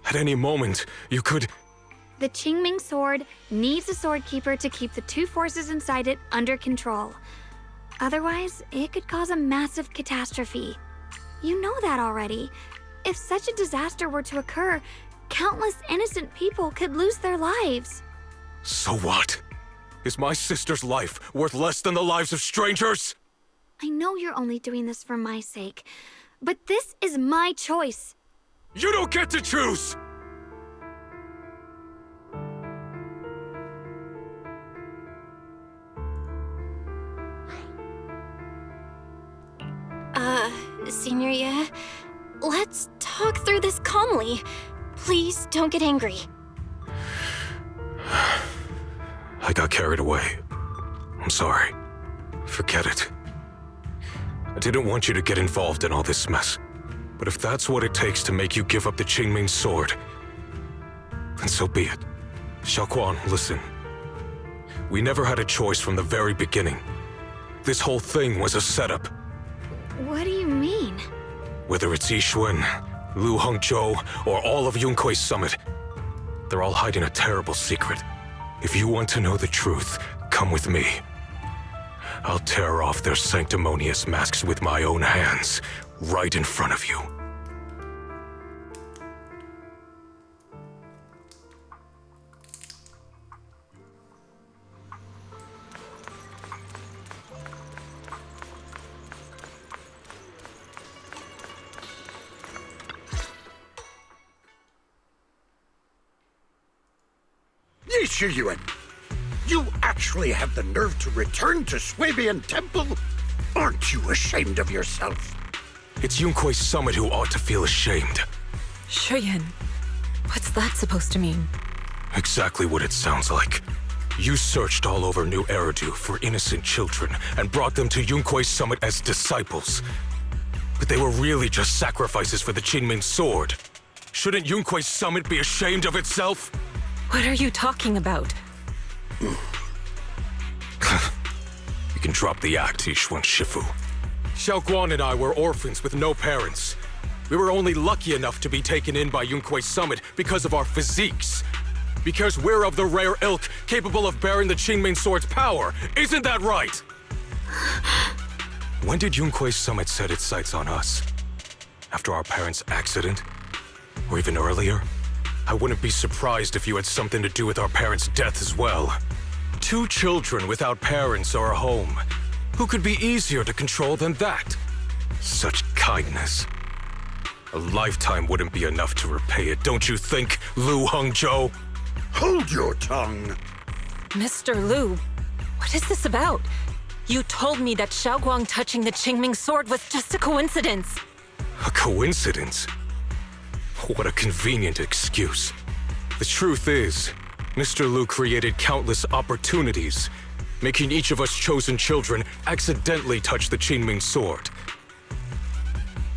At any moment, you could... The Qing Ming sword needs a sword keeper to keep the two forces inside it under control. Otherwise, it could cause a massive catastrophe. You know that already. If such a disaster were to occur, countless innocent people could lose their lives. So what? Is my sister's life worth less than the lives of strangers? I know you're only doing this for my sake, but this is my choice. You don't get to choose! Senior Ye, let's talk through this calmly. Please don't get angry. I got carried away. I'm sorry. Forget it. I didn't want you to get involved in all this mess. But if that's what it takes to make you give up the Qing Ming sword, then so be it. Xiaoguang, listen. We never had a choice from the very beginning. This whole thing was a setup. What do you mean? Whether it's Yixuan, Lu Hongzhou, or all of Yunkui's summit, they're all hiding a terrible secret. If you want to know the truth, come with me. I'll tear off their sanctimonious masks with my own hands, right in front of you. Yixuan, you actually have the nerve to return to Swabian Temple? Aren't you ashamed of yourself? It's Yunkui's summit who ought to feel ashamed. Shuyan, what's that supposed to mean? Exactly what it sounds like. You searched all over New Eridu for innocent children and brought them to Yunkui's summit as disciples. But they were really just sacrifices for the Qing Ming sword. Shouldn't Yunkui's summit be ashamed of itself? What are you talking about? You can drop the act, Yixuan Shifu. Xiaoguang and I were orphans with no parents. We were only lucky enough to be taken in by Yunkui's summit because of our physiques. Because we're of the rare ilk capable of bearing the Qing Ming sword's power. Isn't that right? When did Yunkui's summit set its sights on us? After our parents' accident? Or even earlier? I wouldn't be surprised if you had something to do with our parents' death as well. 2 children without parents or a home. Who could be easier to control than that? Such kindness. A lifetime wouldn't be enough to repay it, don't you think, Lu Hongzhou? Hold your tongue. Mr. Lu, what is this about? You told me that Xiaoguang touching the Qing Ming sword was just a coincidence. A coincidence? What a convenient excuse. The truth is, Mr. Lu created countless opportunities, making each of us chosen children accidentally touch the Qing Ming sword.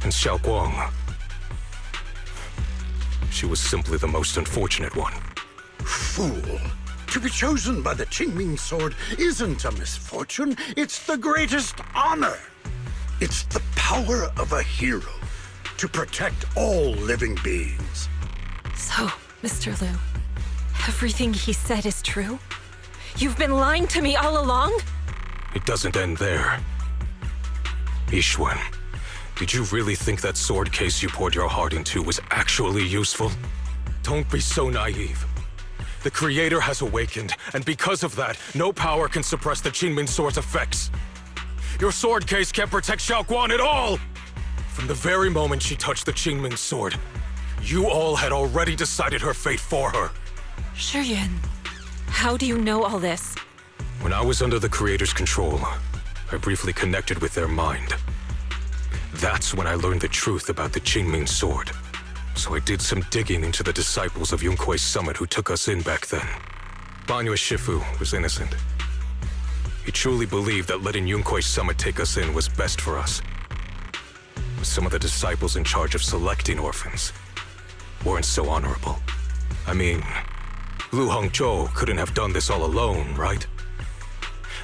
And Xiaoguang, she was simply the most unfortunate one. Fool. To be chosen by the Qing Ming sword isn't a misfortune, it's the greatest honor. It's the power of a hero to protect all living beings. So, Mr. Lu, everything he said is true? You've been lying to me all along? It doesn't end there. Yixuan, did you really think that sword case you poured your heart into was actually useful? Don't be so naive. The Creator has awakened, and because of that, no power can suppress the Qing Ming sword's effects. Your sword case can't protect Xiaoguang at all! From the very moment she touched the Qing Ming sword, you all had already decided her fate for her. Shuyan, how do you know all this? When I was under the Creator's control, I briefly connected with their mind. That's when I learned the truth about the Qing Ming sword. So I did some digging into the disciples of Yunkui's summit who took us in back then. Banyue Shifu was innocent. He truly believed that letting Yunkui's summit take us in was best for us. But some of the disciples in charge of selecting orphans weren't so honorable. I mean, Lu Hongzhou couldn't have done this all alone, right?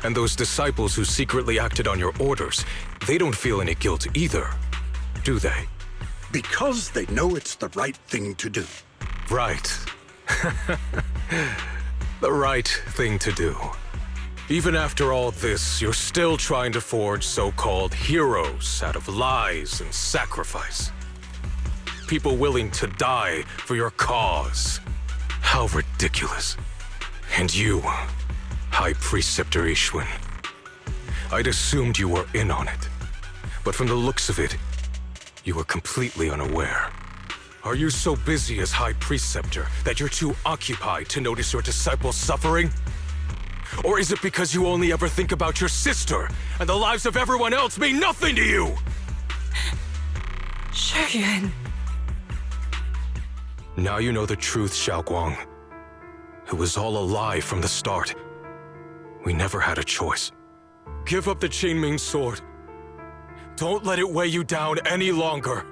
And those disciples who secretly acted on your orders, they don't feel any guilt either, do they? Because they know it's the right thing to do. Right. The right thing to do. Even after all this, you're still trying to forge so-called heroes out of lies and sacrifice. People willing to die for your cause. How ridiculous. And you, High Preceptor Ishun. I'd assumed you were in on it. But from the looks of it, you were completely unaware. Are you so busy as High Preceptor that you're too occupied to notice your disciples suffering? Or is it because you only ever think about your sister, and the lives of everyone else mean nothing to you? Shuyuan. Now you know the truth, Shunguang. It was all a lie from the start. We never had a choice. Give up the Qing Ming sword. Don't let it weigh you down any longer.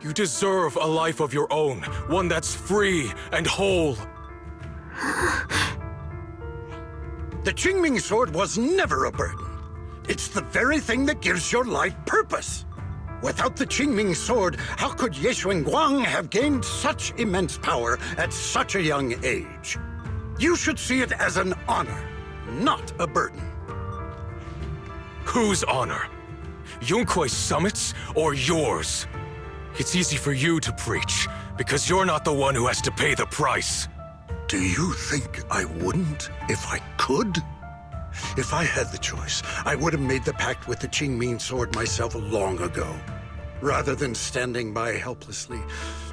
You deserve a life of your own, one that's free and whole. The Qing Ming sword was never a burden. It's the very thing that gives your life purpose. Without the Qing Ming sword, how could Ye Shunguang have gained such immense power at such a young age? You should see it as an honor, not a burden. Whose honor? Yunkui's summit's or yours? It's easy for you to preach, because you're not the one who has to pay the price. Do you think I wouldn't if I could? If I had the choice, I would have made the pact with the Qing Ming sword myself long ago, rather than standing by helplessly,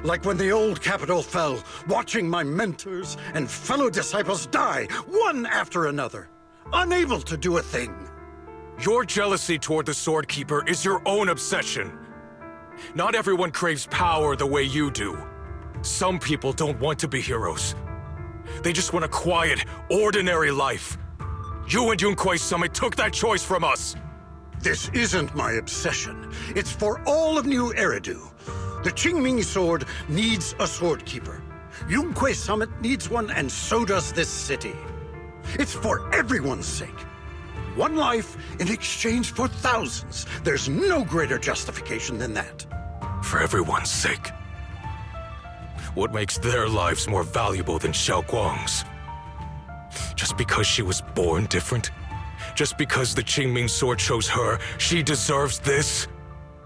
like when the old capital fell, watching my mentors and fellow disciples die, one after another, unable to do a thing. Your jealousy toward the Sword Keeper is your own obsession. Not everyone craves power the way you do. Some people don't want to be heroes. They just want a quiet, ordinary life. You and Yunkui's summit took that choice from us. This isn't my obsession. It's for all of New Eridu. The Qing Ming sword needs a sword keeper. Yunkui's summit needs one, and so does this city. It's for everyone's sake. One life in exchange for thousands. There's no greater justification than that. For everyone's sake. What makes their lives more valuable than Shunguang's? Just because she was born different? Just because the Qing Ming sword chose her, she deserves this?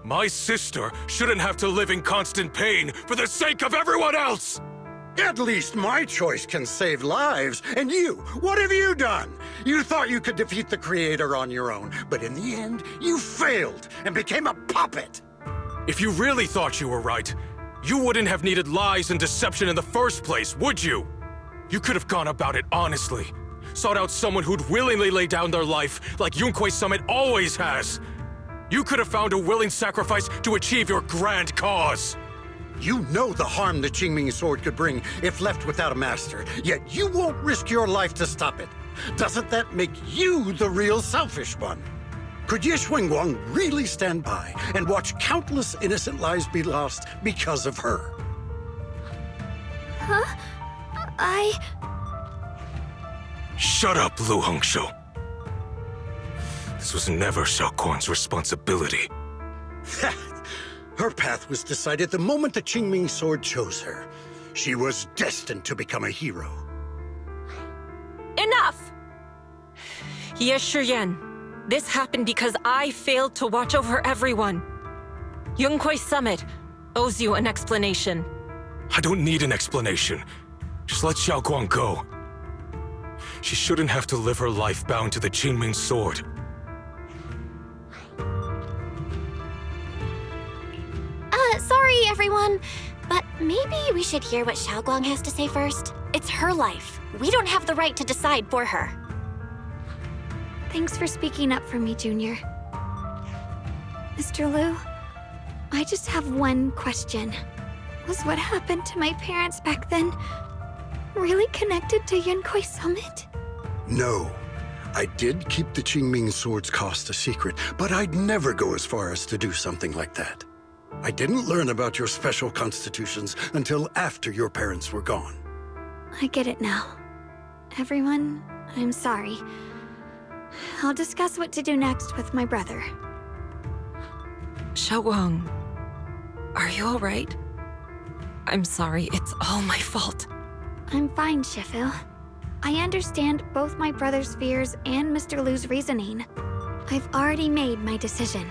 My sister shouldn't have to live in constant pain for the sake of everyone else! At least my choice can save lives. And you, what have you done? You thought you could defeat the Creator on your own, but in the end, you failed and became a puppet. If you really thought you were right, you wouldn't have needed lies and deception in the first place, would you? You could have gone about it honestly. Sought out someone who'd willingly lay down their life like Yunkui's summit always has. You could have found a willing sacrifice to achieve your grand cause. You know the harm the Qing Ming sword could bring if left without a master, yet you won't risk your life to stop it. Doesn't that make you the real selfish one? Could Ye Shunguang really stand by and watch countless innocent lives be lost because of her? Huh? Shut up, Lu Hongshou. This was never Shunguang's responsibility. Her path was decided the moment the Qing Ming sword chose her. She was destined to become a hero. Enough! Ye Shuyuan, this happened because I failed to watch over everyone. Yunkui's summit owes you an explanation. I don't need an explanation. Just let Shunguang go. She shouldn't have to live her life bound to the Qing Ming sword. Sorry, everyone, but maybe we should hear what Shunguang has to say first. It's her life. We don't have the right to decide for her. Thanks for speaking up for me, Junior. Mr. Liu, I just have one question. Was what happened to my parents back then really connected to Yunkui's summit? No. I did keep the Qing Ming sword's cost a secret, but I'd never go as far as to do something like that. I didn't learn about your special constitutions until after your parents were gone. I get it now. Everyone, I'm sorry. I'll discuss what to do next with my brother. Shunguang, are you alright? I'm sorry, it's all my fault. I'm fine, Shifu. I understand both my brother's fears and Mr. Lu's reasoning. I've already made my decision.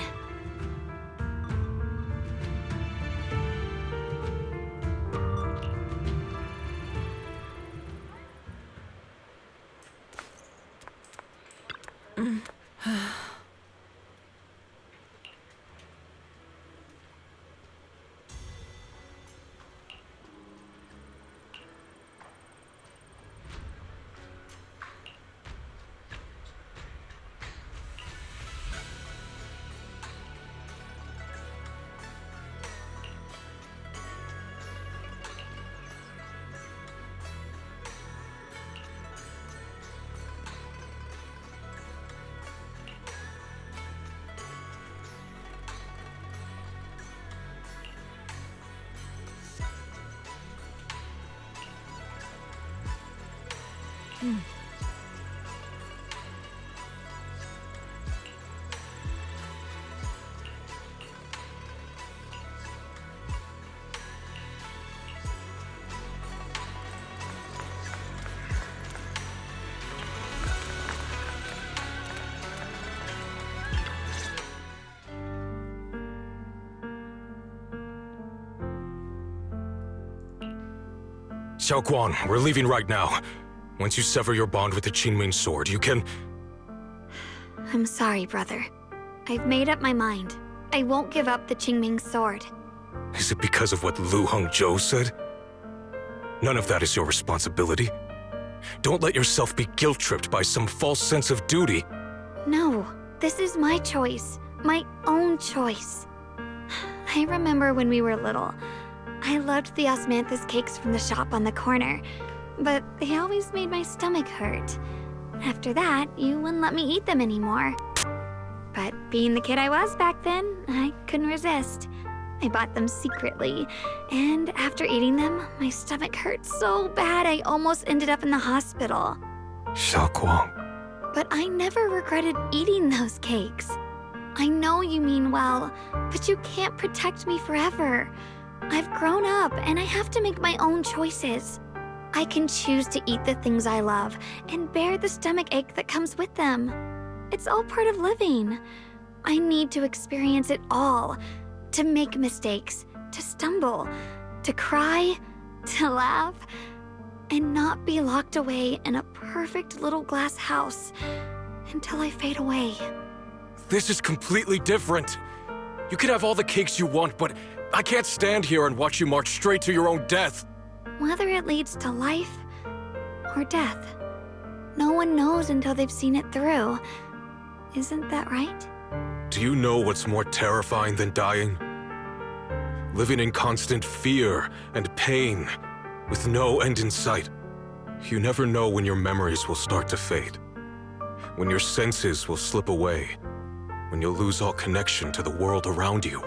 Shunguang, we're leaving right now. Once you sever your bond with the Qing Ming sword, you can... I'm sorry, brother. I've made up my mind. I won't give up the Qing Ming sword. Is it because of what Lu Hongzhou said? None of that is your responsibility. Don't let yourself be guilt-tripped by some false sense of duty. No, this is my choice. My own choice. I remember when we were little. I loved the osmanthus cakes from the shop on the corner, but they always made my stomach hurt. After that, you wouldn't let me eat them anymore. But being the kid I was back then, I couldn't resist. I bought them secretly, and after eating them, my stomach hurt so bad I almost ended up in the hospital. Shunguang. But I never regretted eating those cakes. I know you mean well, but you can't protect me forever. I've grown up, and I have to make my own choices. I can choose to eat the things I love and bear the stomach ache that comes with them. It's all part of living. I need to experience it all, to make mistakes, to stumble, to cry, to laugh, and not be locked away in a perfect little glass house until I fade away. This is completely different. You can have all the cakes you want, but I can't stand here and watch you march straight to your own death. Whether it leads to life or death, no one knows until they've seen it through. Isn't that right? Do you know what's more terrifying than dying? Living in constant fear and pain, with no end in sight. You never know when your memories will start to fade, when your senses will slip away, when you'll lose all connection to the world around you.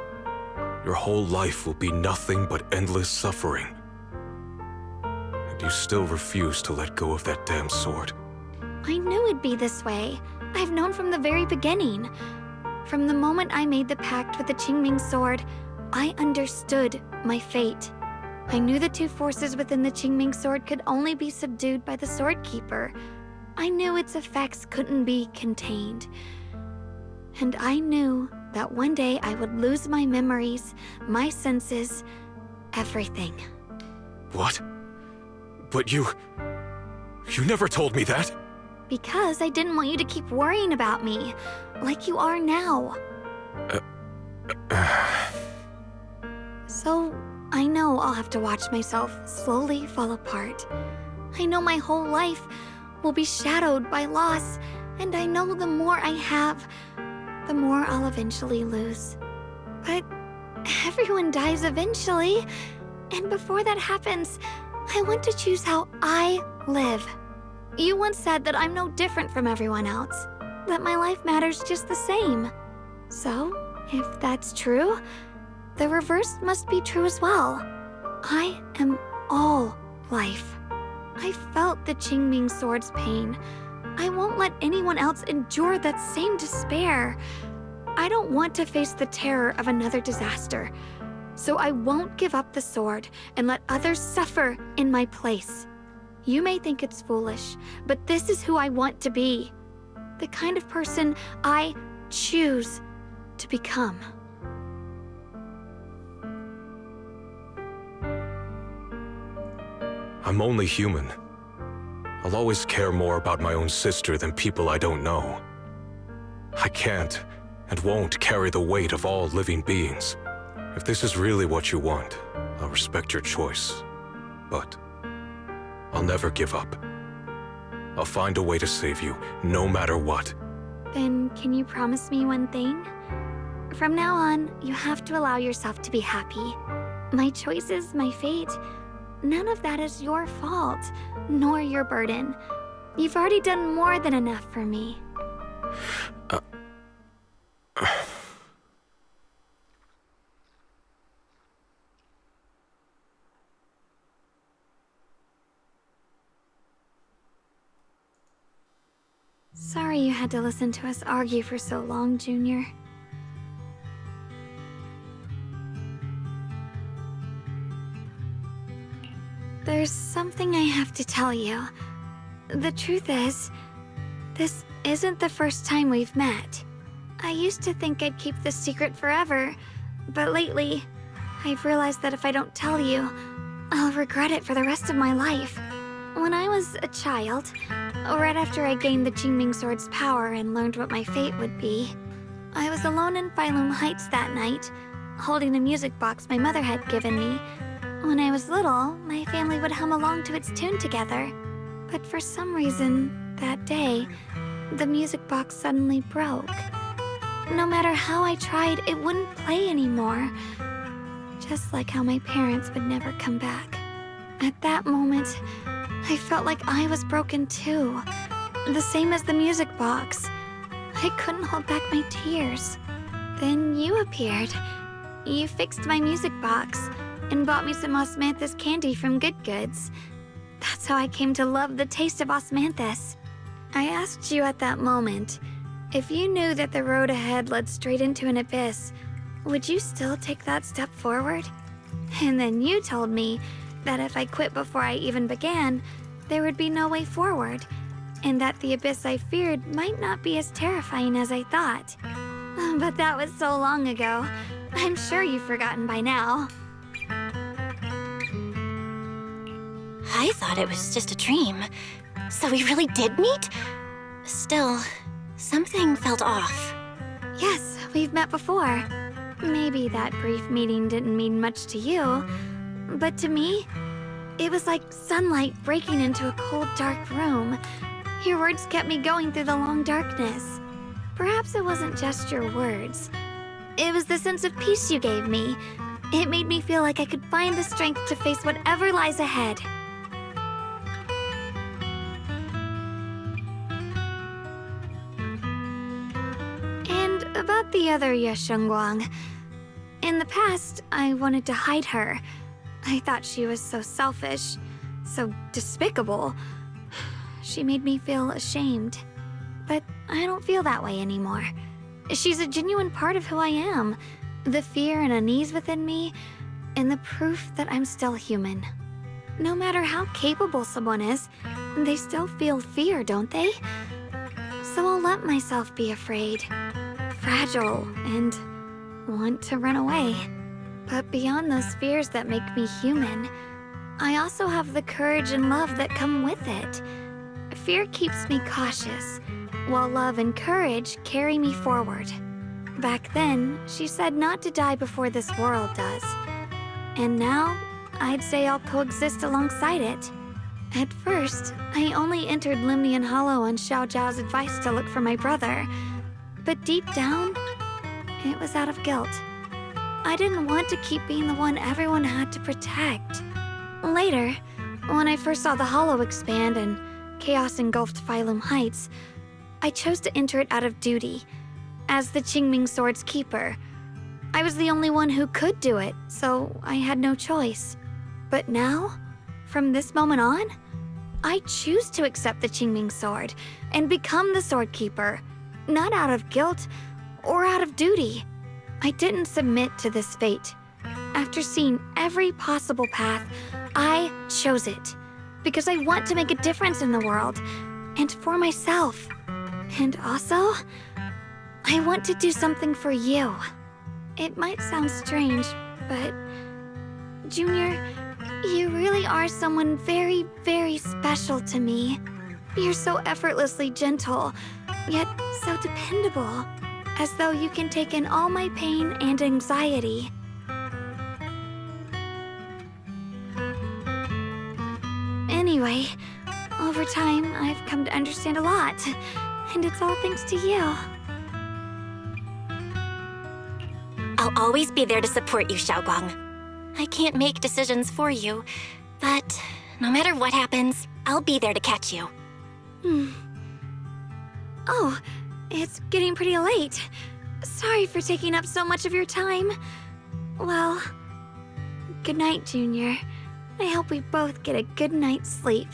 Your whole life will be nothing but endless suffering. And you still refuse to let go of that damn sword. I knew it'd be this way. I've known from the very beginning. From the moment I made the pact with the Qing Ming sword, I understood my fate. I knew the two forces within the Qing Ming sword could only be subdued by the sword keeper. I knew its effects couldn't be contained. And I knew that one day I would lose my memories, my senses, everything. What? But you never told me that. Because I didn't want you to keep worrying about me, like you are now. So, I know I'll have to watch myself slowly fall apart. I know my whole life will be shadowed by loss, and I know the more I have, the more I'll eventually lose. But everyone dies eventually, and before that happens, I want to choose how I live. You once said that I'm no different from everyone else, that my life matters just the same. So, if that's true, the reverse must be true as well. I am all life. I felt the Qing Ming sword's pain, I won't let anyone else endure that same despair. I don't want to face the terror of another disaster. So I won't give up the sword and let others suffer in my place. You may think it's foolish, but this is who I want to be. The kind of person I choose to become. I'm only human. I'll always care more about my own sister than people I don't know. I can't and won't carry the weight of all living beings. If this is really what you want, I'll respect your choice. But I'll never give up. I'll find a way to save you, no matter what. Then can you promise me one thing? From now on, you have to allow yourself to be happy. My choices, my fate, none of that is your fault, nor your burden. You've already done more than enough for me. Sorry you had to listen to us argue for so long, Junior. There's something I have to tell you. The truth is, this isn't the first time we've met. I used to think I'd keep this secret forever, but lately, I've realized that if I don't tell you, I'll regret it for the rest of my life. When I was a child, right after I gained the Qing Ming sword's power and learned what my fate would be, I was alone in Failum Heights that night, holding a music box my mother had given me. When I was little, my family would hum along to its tune together. But for some reason, that day, the music box suddenly broke. No matter how I tried, it wouldn't play anymore. Just like how my parents would never come back. At that moment, I felt like I was broken too. The same as the music box. I couldn't hold back my tears. Then you appeared. You fixed my music box and bought me some osmanthus candy from Good Goods. That's how I came to love the taste of osmanthus. I asked you at that moment, if you knew that the road ahead led straight into an abyss, would you still take that step forward? And then you told me that if I quit before I even began, there would be no way forward, and that the abyss I feared might not be as terrifying as I thought. But that was so long ago. I'm sure you've forgotten by now. I thought it was just a dream. So we really did meet? Still, something felt off. Yes, we've met before. Maybe that brief meeting didn't mean much to you, but to me, it was like sunlight breaking into a cold, dark room. Your words kept me going through the long darkness. Perhaps it wasn't just your words. It was the sense of peace you gave me. It made me feel like I could find the strength to face whatever lies ahead. And about the other Shunguang. In the past, I wanted to hide her. I thought she was so selfish, so despicable. She made me feel ashamed. But I don't feel that way anymore. She's a genuine part of who I am. The fear and unease within me, and the proof that I'm still human. No matter how capable someone is, they still feel fear, don't they? So I'll let myself be afraid, fragile, and want to run away. But beyond those fears that make me human, I also have the courage and love that come with it. Fear keeps me cautious, while love and courage carry me forward. Back then, she said not to die before this world does. And now, I'd say I'll coexist alongside it. At first, I only entered Limnian Hollow on Xiao Zhao's advice to look for my brother. But deep down, it was out of guilt. I didn't want to keep being the one everyone had to protect. Later, when I first saw the Hollow expand and chaos engulfed Failum Heights, I chose to enter it out of duty. As the Qing Ming sword's keeper, I was the only one who could do it, so I had no choice. But now, from this moment on, I choose to accept the Qing Ming sword and become the Sword Keeper, not out of guilt or out of duty. I didn't submit to this fate. After seeing every possible path, I chose it because I want to make a difference in the world and for myself. And also, I want to do something for you. It might sound strange, but Junior, you really are someone very, very special to me. You're so effortlessly gentle, yet so dependable, as though you can take in all my pain and anxiety. Anyway, over time, I've come to understand a lot, and it's all thanks to you. I'll always be there to support you, Shunguang. I can't make decisions for you, but no matter what happens, I'll be there to catch you. Oh, it's getting pretty late. Sorry for taking up so much of your time. Well, good night, Junior. I hope we both get a good night's sleep.